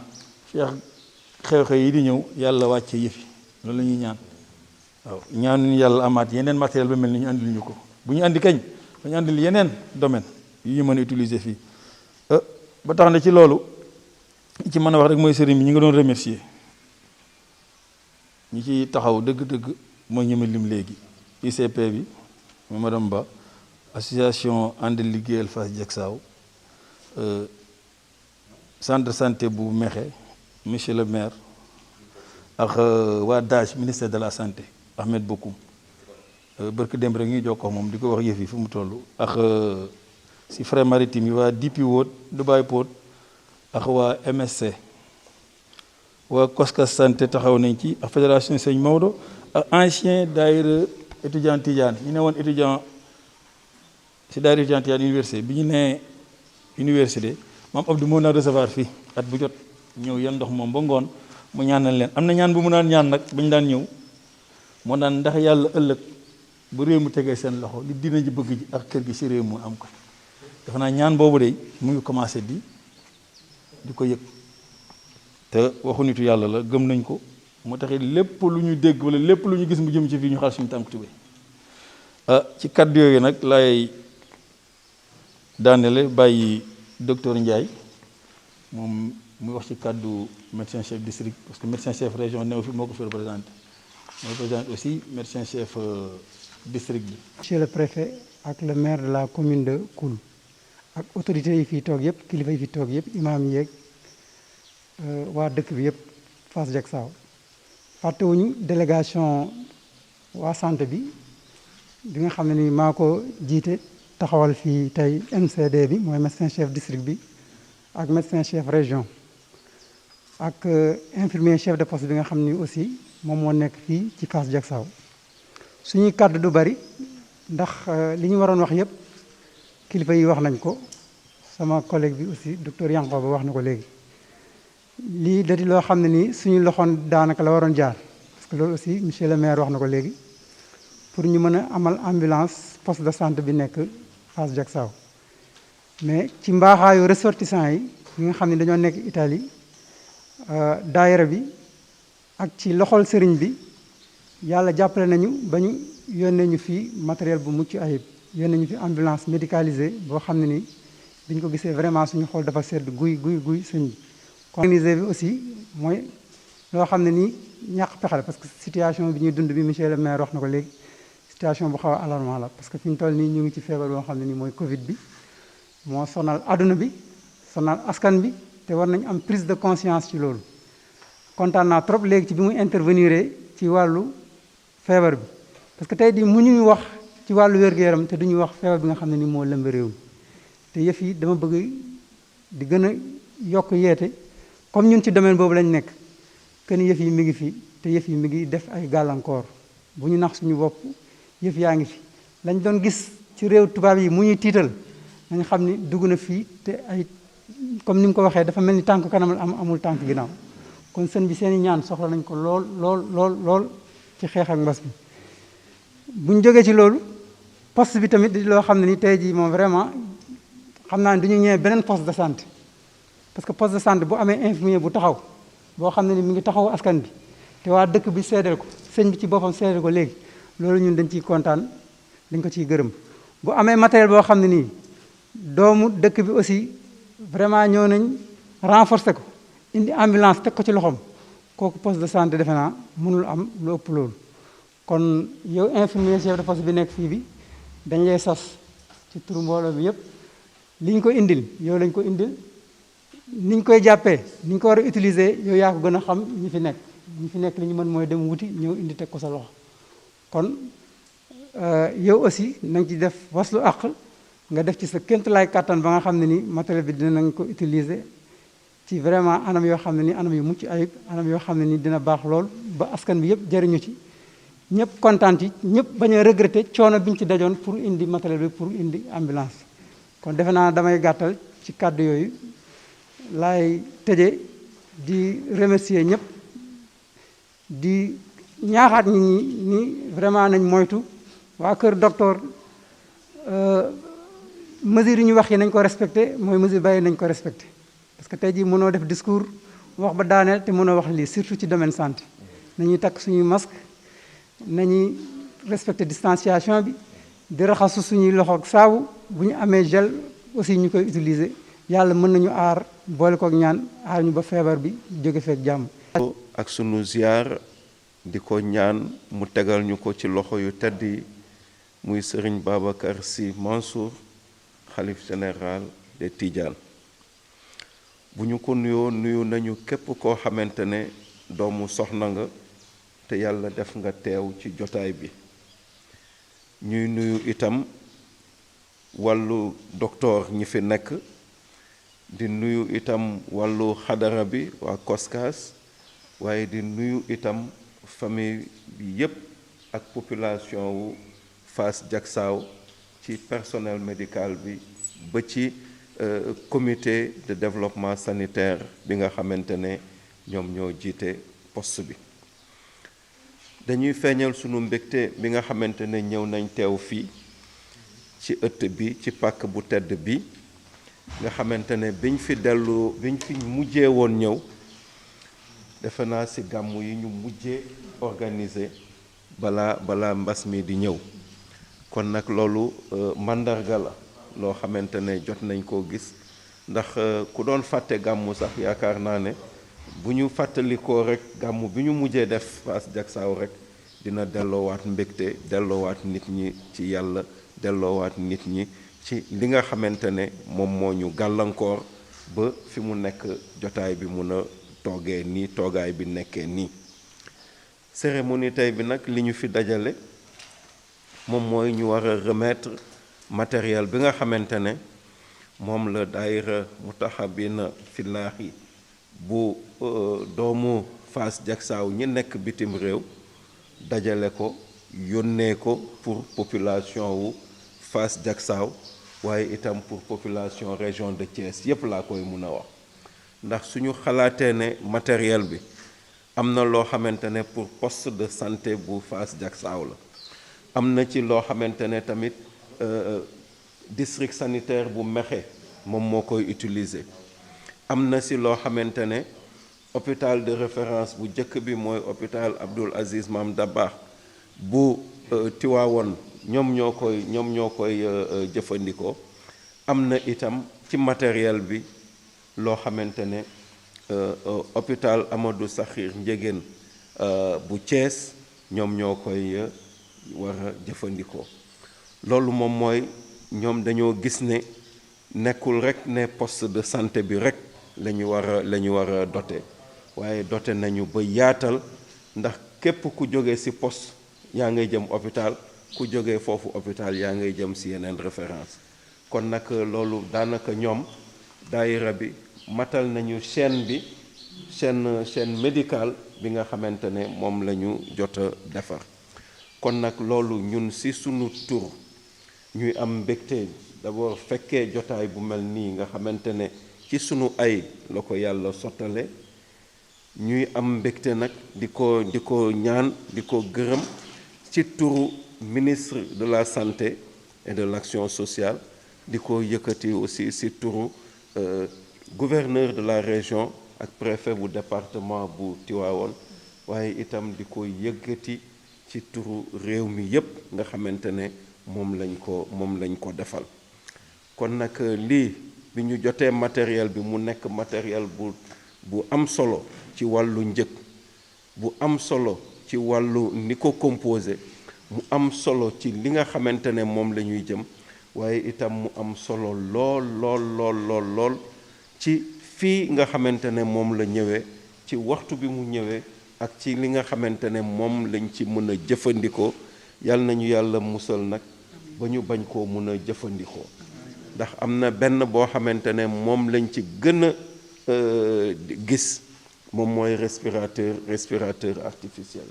xew-xew yi di ñëw yàlla wàcce yëfi loolu la ñuy ñaan waaw ñaanuñu yàlla amaat yeneen matériel ba mel ni ñu andil ñu ko bu ñu andi kañ dañu andil yeneen domaine yu ñu mën a utiliser fii ba tax na ci loolu ci mën a wax rek mooy sëriñ bi ñi nga doon remercier ñi ci taxaw dëgg-dëgg mooy ñi ma lim léegi ICP bi ma madame Ba association ànd liggéeyal Fass Diacksao centre de santé bu Mékhé monsieur le maire ak waa DAGE ministère de la santé Ahmed Bokoum barki dem rek ñuy jokkoo moom di ko wax yëf yi fu mu toll ak si frais maritime yi waa DP World Dubai Port ak waa MSC waa Koskas santé taxaw nañ ci ak fédération Sëñ Maodo ak ancien daayira étudiant Tidiane ñu ne woon étudiant si daayira étudiant Tidiane université bi ñu nee université maam Abdou moo na recevoir fii at bu jot ñëw yan ndox moom ba ngoon mu ñaanal leen am na ñaan bu mu naan ñaan nag ba ñu daan ñëw moo daan ndax yàlla ëllëg bu réew mu tegee seen loxo li dina ji bëgg ji ak kër gi si réew mu am ko dafa naa ñaan boobu de mu ngi commencé di ko yëg te waxu nitu yàlla la gëm nañ ko moo taxit lépp lu ñu dégg wala lépp lu ñu gis mu jëm ci fii ñu xal suñu tànk tubéy ci kàddu yooyu nag laay daanele bàyyi docteur Ndiaye moom muy wax ci kàddu médecin chef district parce que médecin chef région néew fi moo ko fi représenté moo représente aussi médecin chef district bi. Monsieur le préfet ak le maire de la commune de Koul ak autorités yi fii toog yëpp kilifa yi fi toog yëpp imaam yeeg waa dëkk bi yëpp Fass Diacksao fàttewuñu délégation waa santé bi nga xam ne ni maa ko jiite taxawal fii tey MCD bi mooy médecin chef district bi ak médecin chef région ak infirmier chef de poste bi nga xam ni aussi moom moo nekk fii ci Fass Diacksao suñuy kàddu du bari ndax li ñu waroon wax yëpp kilifa yi wax nañ ko sama collègue bi aussi docteur Yankoba wax na ko léegi lii da di loo xam ne nii suñu loxoon daanaka la waroon jaar parce que loolu aussi monsieur le maire wax na ko léegi pour ñu mën a amal ambulance poste de santé bi nekk Fass Diacksao mais ci mbaaxaayu ressortissants yi nga xam ne dañoo nekk Italie daayira bi ak ci loxol sëriñ bi yàlla jàppale nañu ba ñu yónnee ñu fii matériel bu mucc ayib yónnee ñu fi ambulance médicalisée boo xam ne ni biñ ko gisee vraiment suñu xool dafa sedd guy sëñ bi. organisé bi aussi mooy loo xam ne nii ñàkk pexe la parce que situation bi ñuy dund bi monsieur le maire wax na ko léegi situation bu xaw a alarmant la parce que fi ñu toll nii ñu ngi ci feebar boo xam ne nii mooy Covid bi moo sonal adduna bi sonal askan bi te war nañ am prise de conscience ci loolu. kontaan naa trop léegi ci bi muy intervenir ci wàllu feebar bi parce que tey di mu ñuy wax ci wàllu wér-gu-yaram te duñuy wax feebar bi nga xam ne ni moo lëmb réew mi te yëf yi dama bëgg di gën a yokk yeete comme ñun ci domaine boobu lañ nekk que ni yëf yi mi ngi fi te yëf yi mi ngi def ay gàllankoor bu ñu nax suñu bopp yëf yaa ngi fi lañ doon gis ci réew tubaab yi mu ñuy tiital nañ xam ni dugg na fii te ay comme ni mu ko waxee dafa mel ni tànk kanam la amul tànk ginnaaw kon sën bi seen i ñaan soxla nañ ko lool ci xeex ak mbas bi bu ñu jógee ci loolu poste bi tamit di loo xam ne ni tey jii moom vraiment xam naa ne du ñu ñëwee beneen poste de santé parce que poste de santé bu amee infirmier bu taxaw boo xam ne ni mi ngi taxaw askan bi te waa dëkk bi seedeel ko sëñ bi ci boppam seedeel ko léegi loolu ñun dañ ciy kontaan dañ ko ciy gërëm bu amee matériel boo xam ne nii doomu dëkk bi aussi vraiment ñëw nañ renforcer ko indi ambulance teg ko ci loxoom kooku poste de santé defe naa mënul am lu ëpp loolu kon yow infirmier chef de poste bi nekk fii bi dañ lay sas ci turu mbooloo bi yëpp li ñu ko indil yow lañ ko indil niñ koy jàppee niñ ko war a utiliser yow yaa ko gën a xam ñi fi nekk li ñu mën mooy dem wuti ñëw indi teg ko sa loxo kon yow aussi na nga ci def waslu àq nga def ci sa kéemtalaay kàttan ba nga xam ne ni matériel bi dinañ ko utiliser ci vraiment anam yoo xam ne ni anam yu mucc ayib anam yoo xam ne ni dina baax lool ba askan bi yëpp jëriñu ci ñëpp kontaan ci ñëpp bañ a regretter coono biñ ci dajoon pour indi matériel bi pour indi ambulance kon defe naa damay gàttal ci kàddu yooyu laay tëjee di remercier ñëpp di ñaaxaat nit ñi ni vraiment nañ moytu waa kër docteur mesures yi ñu wax yi nañ ko respecté mooy mesure bàyyi nañ ko respecté parce que tey jii mënoo def discours wax ba daaneel te mënoo wax lii surtout ci domaine santé nañuy takk suñuy masque nañuy respecté distanciation bi di raxasu suñuy loxo ak saabu bu ñu amee gel aussi ñu koy utiliser yàlla mën nañu aar boole kook ñaan aar ñu ba feebar bi jóge feek jàmm. ak sunu ziar di ko ñaan mu tegal ñu ko ci loxo yu tedd yi muy Serigne Babacar Sy Mansour xalif général des Tidianes bu ñu ko nuyoo nuyu nañu képp koo xamante ne doomu soxna nga te yàlla def nga teew ci jotaay bi ñuy nuyu itam wàllu docteur ñi fi nekk di nuyu itam wàllu xadara bi waa COSCAS waaye di nuyu itam famille bi yépp ak population wu Fass Diacksao ci personnel médical bi ba ci comité de développement sanitaire bi nga xamante ne ñoom ñoo jiite poste bi dañuy feeñal sunu mbégte bi nga xamante ne ñëw nañ teew fii ci ëtt bi ci pàkk bu tedd bi nga xamante ne biñ fi mujjee woon ñëw defe naa ci gàmmu yi ñu mujjee organiser balaa mbas mi di ñëw kon nag loolu màndarga la loo xamante ne jot nañ koo gis ndax ku doon fàtte gàmmu sax yaakaar naa ne bu ñu fàttalikoo rek gàmmu bi ñu mujjee def Fass Diacksao rek dina delloowaat mbégte delloowaat nit ñi ci yàlla delloowaat nit ñi ci li nga xamante ne moom moo ñu gàllankoor ba fi mu nekk jotaay bi mun a toogee nii toogaay bi nekkee nii cérémonie tey bi nag li ñu fi dajale moom mooy ñu war a remettre matériel bi nga xamante ne moom la daayira Mutahabina Fillahi bu doomu Fass Diacksao ñi nekk bitim réew dajale ko yónnee ko pour population wu Fass Diacksao waaye itam pour population région de Thiès yépp laa koy mun a wax ndax suñu xalaatee ne matériel bi am na loo xamante ne pour poste de santé bu Fass Diacksao la am na ci loo xamante ne tamit district sanitaire bu Mékhé moom moo koy utiliser am na si loo xamante ne hôpital de référence bu njëkk bi mooy hôpital Abdoul Aziz Mam Dabakh bu Tivaouane ñoom ñoo koy jëfandikoo am na itam ci matériel bi loo xamante ne hôpital Amadou Sakhir Ndiéguène bu Thiès ñoom ñoo koy war a jëfandikoo loolu moom mooy ñoom dañoo gis ne nekkul rek ne poste de santé bi rek la ñu war a doter waaye doter nañu ba yaatal ndax képp ku jógee ci poste yaa ngay jëm hôpital ku jógee foofu hôpital yaa ngay jëm ci yeneen référence kon nag loolu daanaka ñoom daayira bi matal nañu chaîne médicale bi nga xamante ne moom la ñu jot a defar kon nag loolu ñun ci sunu tur ñuy am mbégte d'abord fekkee jotaay bu mel nii nga xamante ne ci sunu ay la ko yàlla sottale ñuy am mbégte nag di ko ñaan di ko gërëm ci turu ministre de la santé et de l'action sociale di ko yëkkati aussi ci turu gouverneur de la région ak préfet bu département bu Tivaouane waaye itam di ko yëkkati ci turu réew mi yépp nga xamante ne moom lañ ko defal kon nag lii bi ñu jotee matériel bi mu nekk matériel bu am solo ci wàllu njëg bu am solo ci wàllu ni ko composé mu am solo ci li nga xamante ne moom la ñuy jëm waaye itam mu am solo lool ci fii nga xamante ne moom la ñëwee ci waxtu bi mu ñëwee ak ci li nga xamante ne moom lañ ci mën a jëfandikoo yal nañu yàlla musal nag ba ñu bañ koo mën a jëfandikoo ndax am na benn boo xamante ne moom lañ ci gën a gis moom mooy respirateur artificiel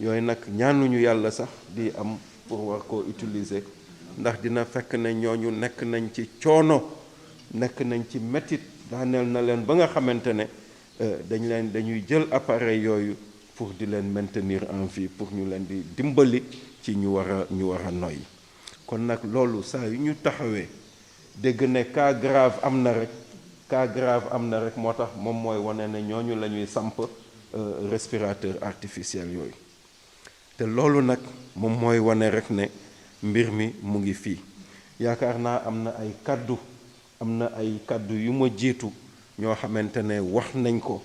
yooyu nag ñaanuñu yàlla sax di am pour war koo utiliser ndax dina fekk ne ñooñu nekk nañ ci coono nekk nañ ci métit daaneel na leen ba nga xamante ne dañuy jël appareil yooyu pour di leen maintenir en vie pour ñu leen di dimbali ci ñu war a noyyi kon nag loolu saa yu ñu taxawee dégg ne cas grave am na rek moo tax moom mooy wane ne ñooñu la ñuy samp respirateur artificiel yooyu te loolu nag moom mooy wane rek ne mbir mi mu ngi fii yaakaar naa am na ay kaddu yu ma jiitu ñoo xamante ne wax nañ ko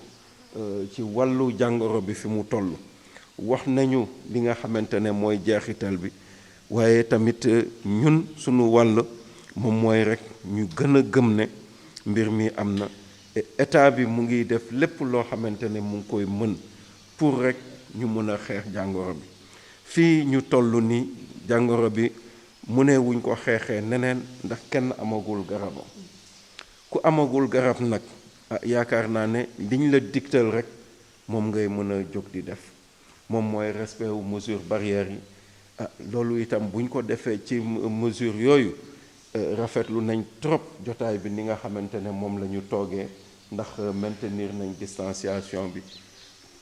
ci wàllu jàngoro bi fi mu toll wax nañu li nga xamante ne mooy jeexital bi waaye tamit ñun sunu wàll moom mooy rek ñu gën a gëm ne mbir mi am na état bi mu ngi def lépp loo xamante ne mu ngi koy mën pour rek ñu mën a xeex jàngoro bi fii ñu toll ni jàngoro bi mu ne wuñ ko xeexee neneen ndax kenn amagul garabam ku amagul garab nag yaakaar naa ne liñ la digtal rek moom ngay mën a jóg di def moom mooy respect wu mesure barrières yi loolu itam buñ ko defee ci mesure yooyu rafetlu nañ trop jotaay bi ni nga xamante ne moom la ñu toogee ndax maintenir nañ distanciation bi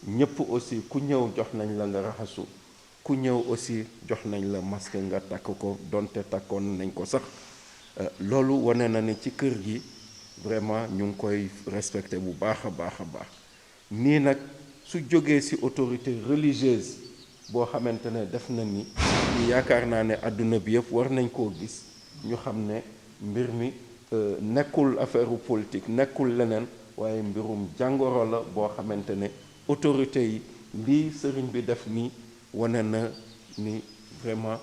ñëpp aussi ku ñëw jox nañ la nga raxasu ku ñëw aussi jox nañ la masque nga takk ko donte takkoon nañ ko sax loolu wane na ne ci kër gi vraiment ñu ngi koy respecté bu baax a baax nii nag su jógee ci autorité religieuse boo xamante ne def na ni yaakaar naa ne àdduna bi yëpp war nañ koo gis ñu xam ne mbir mi nekkul affaire politique nekkul leneen waaye mbirum jàngoro la boo xamante ne autorité yi lii sëriñ bi def nii wane na ni vraiment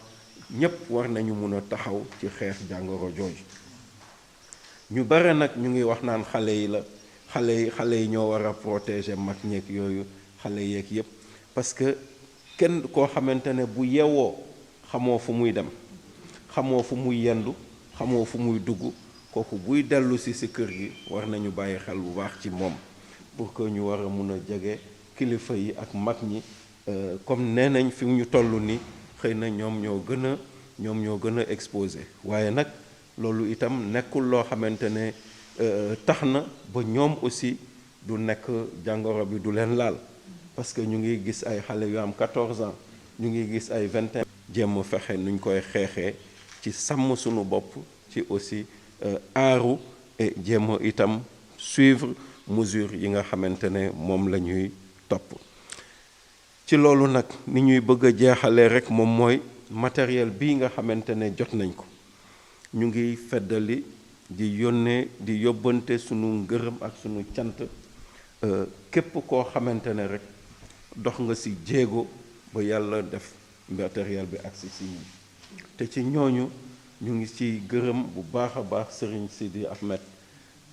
ñëpp war nañu mun a taxaw ci xeex jàngoro jooju ñu bare nag ñu ngi wax naan xale yi ñoo war a protéger mag ñeeg yooyu xale yeeg yëpp parce que kenn koo xamante ne bu yewoo xamoo fu muy dem xamoo fu muy yendu xamoo fu muy dugg kooku buy dellu si kër gi war nañu bàyyi xel bu baax ci moom pour que ñu war a mun a jege kilifa yi ak mag ñi comme nee nañ fi ñu toll ni xëy na ñoom ñoo gën a exposé waaye nag loolu itam nekkul loo xamante ne tax na ba ñoom aussi du nekk jàngoro bi du leen laal parce que ñu ngi gis ay xale yu am 14 ans ñu ngi gis ay 21 jéem a fexe nuñ koy xeexee ci sàmm sunu bopp ci aussi aaru et jéem a itam suivre mesure yi nga xamante ne moom la ñuy topp ci loolu nag ni ñuy bëgg a jeexalee rek moom mooy matériel bii nga xamante ne jot nañ ko ñu ngi feddali di yónnee di yóbbante sunu ngërëm ak sunu cant képp koo xamante ne rek dox nga ci jéego ba yàlla def matériel bi agsi ci ñun te ci ñooñu ñu ngi ci gërëm bu baax a baax Serigne Sidi Ahmed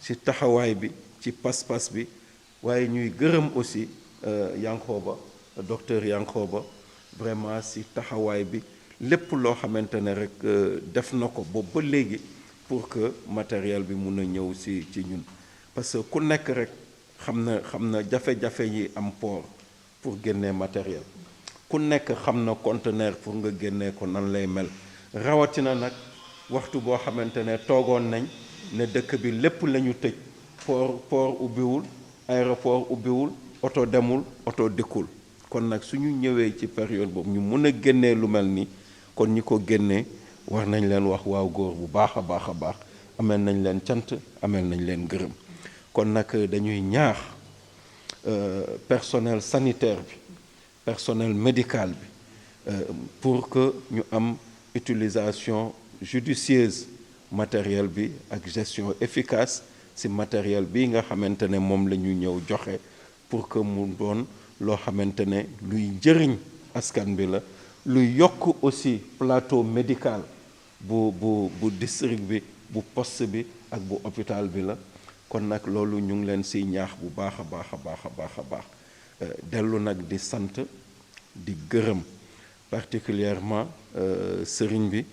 ci taxawaay bi ci pas-pas bi waaye ñuy gërëm aussi Yankhoba docteur Yankhoba vraiment ci taxawaay bi lépp loo xamante ne rek def na ko boobu ba léegi pour que matériel bi mun a ñëw ci ñun parce que ku nekk rek xam na jafe-jafe yi am port pour génnee matériel ku nekk xam na conteneur pour nga génnee ko nan lay mel rawatina nag waxtu boo xamante ne toogoon nañ ne dëkk bi lépp la ñu tëj port ubbiwul aéroport ubbiwul oto demul oto dikkul kon nag suñu ñëwee ci période boobu ñu mun a génnee lu mel ni kon ñi ko génnee war nañ leen wax waaw góor bu baax a baax a baax amel nañ leen cant amel nañ leen gërëm kon nag dañuy ñaax personnel sanitaire bi personnel médical bi pour que ñu am utilisation judicieuse matériel bi ak gestion efficace ci matériel bi nga xamante ne moom la ñu ñëw joxe pour que mu doon loo xamante ne luy jëriñ askan bi la luy yokk aussi plateau médical bu district bi bu poste bi ak bu hôpital bi la kon nag loolu ñu ngi leen siy ñaax bu baax a baax a baax a baax a baax dellu nag di sant di gërëm particulièrement sëriñ bi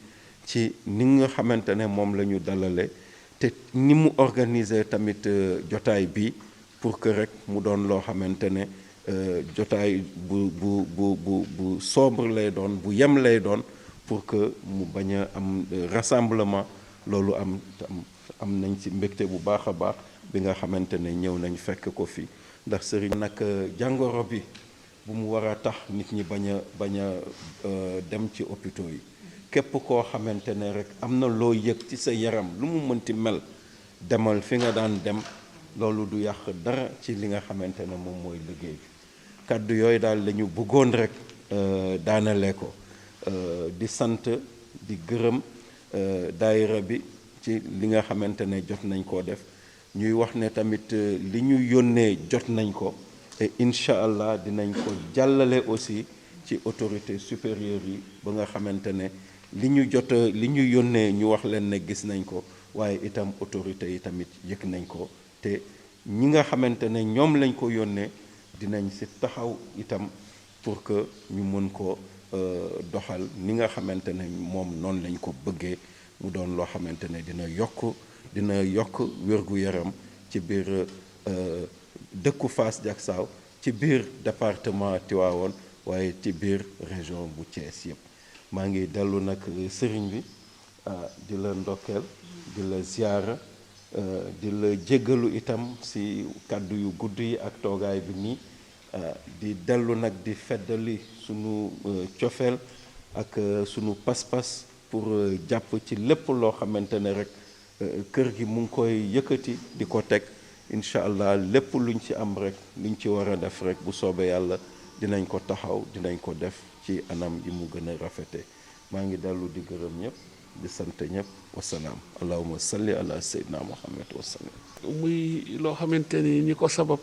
ci ni nga xamante ne moom la ñu dalale te ni mu organiser tamit jotaay bi pour que rek mu doon loo xamante ne jotaay bu sobre lay doon bu yem lay doon pour que mu bañ a am rassemblement loolu am nañ ci mbégte bu baax a baax bi nga xamante ne ñëw nañ fekk ko fi ndax sëriñ nag jàngoro bi bu mu war a tax nit ñi bañ a dem ci hôpitaux yi képp koo xamante ne rek am na loo yëg ci sa yaram lu mu mënti mel demal fi nga daan dem loolu du yàq dara ci li nga xamante ne moom mooy liggéey bi kàddu yooyu daal la ñu bëggoon rek daanale ko di sant di gërëm daayira bi ci li nga xamante ne jot nañ koo def ñuy wax ne tamit li ñu yónnee jot nañ ko et incha allah dinañ ko jàllale aussi ci autorité supérieure yi ba nga xamante ne li ñu yónnee ñu wax leen ne gis nañ ko waaye itam autorité yi tamit yëg nañ ko te ñi nga xamante ne ñoom lañ ko yónnee dinañ ci taxaw itam pour que ñu mën ko doxal ni nga xamante ne moom noonu lañ ko bëggee mu doon loo xamante ne dina yokk wér-gu-yaram ci biir dëkku Fass Diacksao ci biir département Tivaouane waaye ci biir région bu Thiès yëpp maa ngi dellu nag sëriñ bi di la ndokkeel di la ziyaara di la jéggalu itam ci kàddu yu gudd yi ak toogaay bi nii di dellu nag di feddali sunu cofeel ak sunu pas-pas pour jàpp ci lépp loo xamante ne rek kër gi mu ngi koy yëkkati di ko teg incha allah lépp luñ ci am rek luñ ci war a def rek bu soobee yàlla dinañ ko taxaw dinañ ko def ci anam yi mu gën a rafete maa ngi dellu di gërëm ñëpp di sant ñëpp wasalaam allahumma salli ala sayyidina muhammad wasalam muy loo xamante ni ñi ko sabab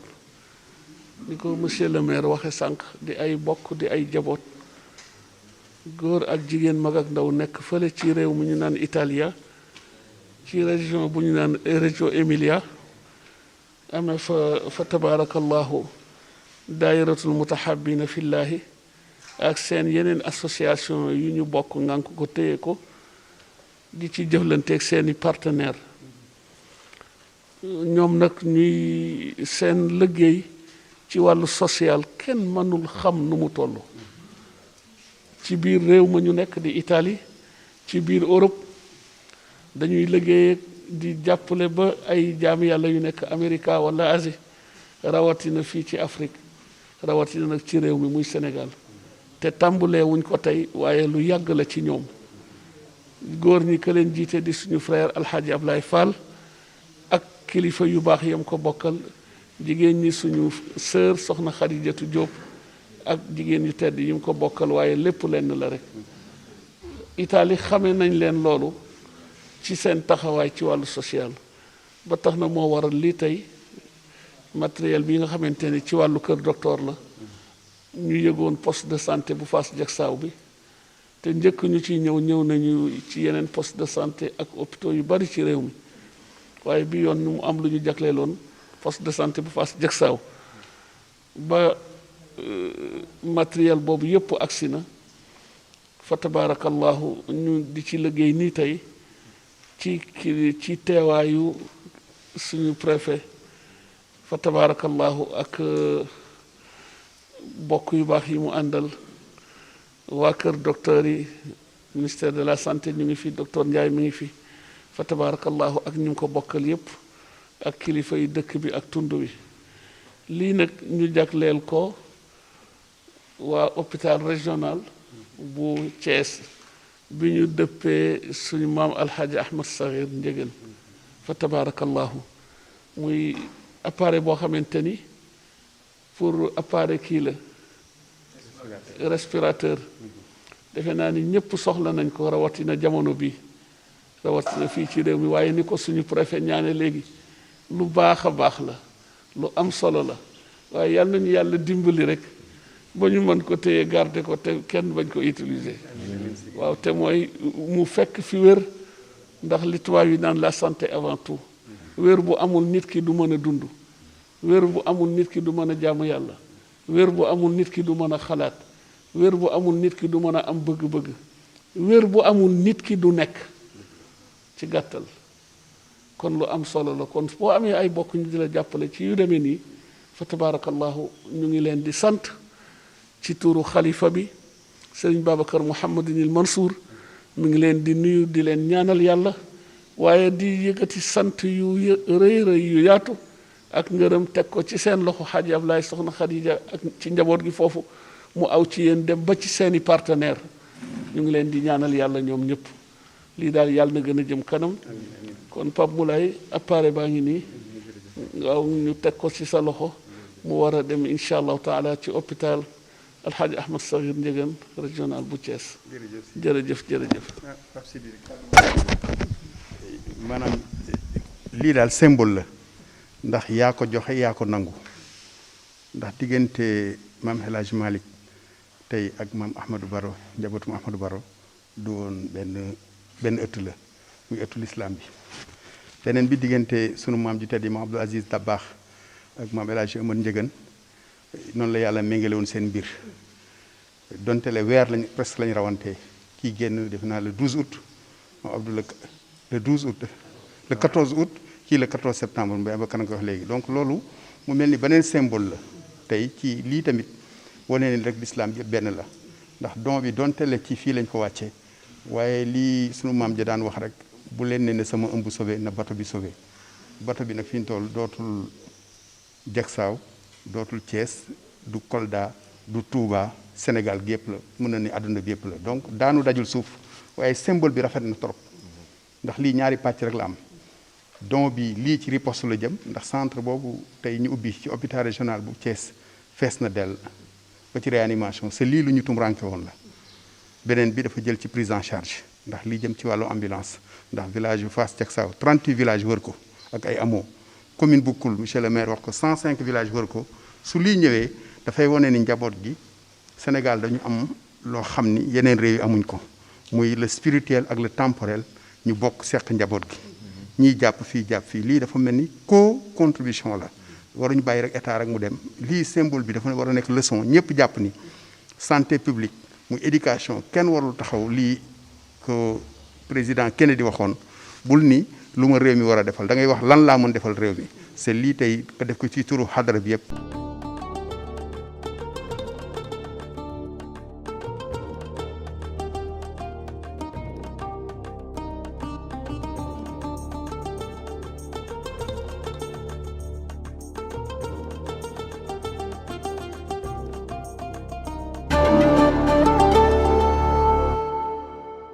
ni ko monsieur le maire waxe sànq di ay bokk di ay jaboot góor ak jigéen mag ak ndaw nekk fële ci réew mi ñu naan Italia ci région bu ñu naan Reggio Emilia amee fa tabaarakallahu daayiratul mutahabbina fillahi ak seen yeneen association yu ñu bokk ngànk ko téye ko di ci jëflanteeg seeni partenaire ñoom nag ñuy seen liggéey ci wàllu social kenn mënul xam nu mu toll ci biir réew ma ñu nekk di Italie ci biir Europe dañuy liggéey di jàppale ba ay jaami yàlla yu nekk Amérique wala Asie rawatina fii ci Afrique rawatina nag ci réew mi muy Sénégal te tàmbulee wuñ ko tey waaye lu yàgg la ci ñoom góor ñi ka leen jiite di suñu frère Alxaaji Ablaye Fall ak kilifa yu baax yam ko bokkal jigéen ñi suñu sœur soxna Xadijatu Jóob ak jigéen yu tedd yi mu ko bokkal waaye lépp lenn la rek Italie xame nañ leen loolu ci seen taxawaay ci wàllu social ba tax na moo waral lii tey matériel bi nga xamante ni ci wàllu kër docteur la ñu yëgoon poste de santé bu Fass Diacksao bi te njëkk ñu ci ñëw nañu ci yeneen poste de santé ak hôpitaux yu bari ci réew mi waaye bi yoon mu am lu ñu jagleeloon poste de santé bu Fass Diacksao ba matériel boobu yëpp agsi na fa tabaarakallahu ñu di ci liggéey nii tey ci teewaayu suñu préfet fa tabaarakallahu ak bokk yu baax yi mu àndal waa kër docteur yi ministère de la santé ñu ngi fi docteur Ndiaye mi ngi fi fa tabaarakallahu ak ñu ko bokkal yépp ak kilifa yi dëkk bi ak tund wi lii nag ñu jagleel ko waa hôpital régional bu Thiès bi ñu dëppee suñu maam alxaaji Ahmad Saxiir Njëgën fa tabaarakallahu muy appareil boo xamante ni pour appareil kii la respirateur defe naa ni ñëpp soxla nañ ko rawatina jamono bi rawatina fii ci réew mi waaye ni ko suñu préfet ñaane léegi lu baax a baax la lu am solo la waaye yal nañu yàlla dimbali rek ba ñu mën ko téye garder ko te kenn bañ ko utiliser waaw te mooy mu fekk fi wér ndax li tubaab yi naan la santé avant tout wér bu amul nit ki du mën a dund, wér bu amul nit ki du mën a jaamu yàlla, wér bu amul nit ki du mën a xalaat, wér bu amul nit ki du mën a am bëgg-bëgg, wér bu amul nit ki du nekk ci gàttal. kon lu am solo la. kon boo amee ay bokk ñu di la jàppale ci yu demee nii fa tabarakallahu ñu ngi leen di sant ci turu xalifa bi sëriñ Babacar Mouhamadinil Mansour mi ngi leen di nuyu di leen ñaanal yàlla, waaye di yëkkati sant yu rëy rëy yu yaatu ak ngërëm teg ko ci seen loxo Xaaji Ablaay soxna Xadija ak ci njaboot gi foofu mu aw ci yéen dem ba ci seeni partenaire. ñu ngi leen di ñaanal yàlla ñoom ñëpp. lii daal yàlla na gën a jëm kanam. kon Pape Moulay appareil baa ngi nii waaw ñu teg ko ci sa loxo mu war a dem incha allahu taala ci hôpital Alxaaji Ahmad Sakhir Ndiéguène régional bu Thiès. jërëjëf jërëjëf. maanaam lii daal symbole la ndax yaa ko joxe yaa ko nangu ndax diggante maam El Hadj Malick tey ak maam Ahmadou Baro njabootum Ahmadou Baro du woon benn ëtt la muy ëttu lislaam bi. beneen bi diggante sunu maam ji tedd yi maam Abdou Aziz Dabakh ak maam El Hadj Amad Ndiéguène noonu la yàlla méngale woon seen mbir donte le weer lañ presque lañ rawantee kii génn def naa le 12 août maam Abdou le 12 août le 14 août kii le 14 septembre mbay ba kanam ko wax léegi. donc loolu mu mel ni beneen symbole la tey ci lii tamit wane ni rek lislaam bi benn la ndax don bi donte le ci fii lañ ko wàccee waaye lii sunu maam ja daan wax rek bu leen ne sama ëmb sauvé na bato bi sauvé. bato bi nag fi ñu toll dootul Jaksaaw dootul Thiès du Kolda du Touba Sénégal gi yëpp la mën na ni àdduna bi yëpp la donc daanu dajul suuf waaye symbole bi rafet na trop ndax lii ñaari pàcc rek la am. don bi lii ci riposte la jëm ndax centre boobu tey ñu ubbi ci hôpital régional bu Thiès fees na dell ba ci réanimation c'est lii lu ñu tumranke woon la. beneen bi dafa jël ci prise en charge ndax lii jëm ci wàllu ambulance ndax village yu Fass Jaksaaw 38 villages wër ko ak ay hameaux commune bu Koul monsieur le maire wax ko 105 villages wër ko su lii ñëwee dafay wane ni njaboot gi Sénégal dañu am loo xam ni yeneen réew yi amuñ ko muy le spirituel ak le temporel ñu bokk seq njaboot gi ñiy jàpp fii lii dafa mel ni co-contribution la waruñu bàyyi rek état rek mu dem lii symbole bi dafa war a nekk leçon ñëpp jàpp ni santé publique muy éducation kenn warul taxaw lii ko président Kennedy waxoon bul ni lu ma réew mi war a defal da ngay wax lan laa mën defal réew mi c'est lii tey nga def ko ci turu xadara bi yëpp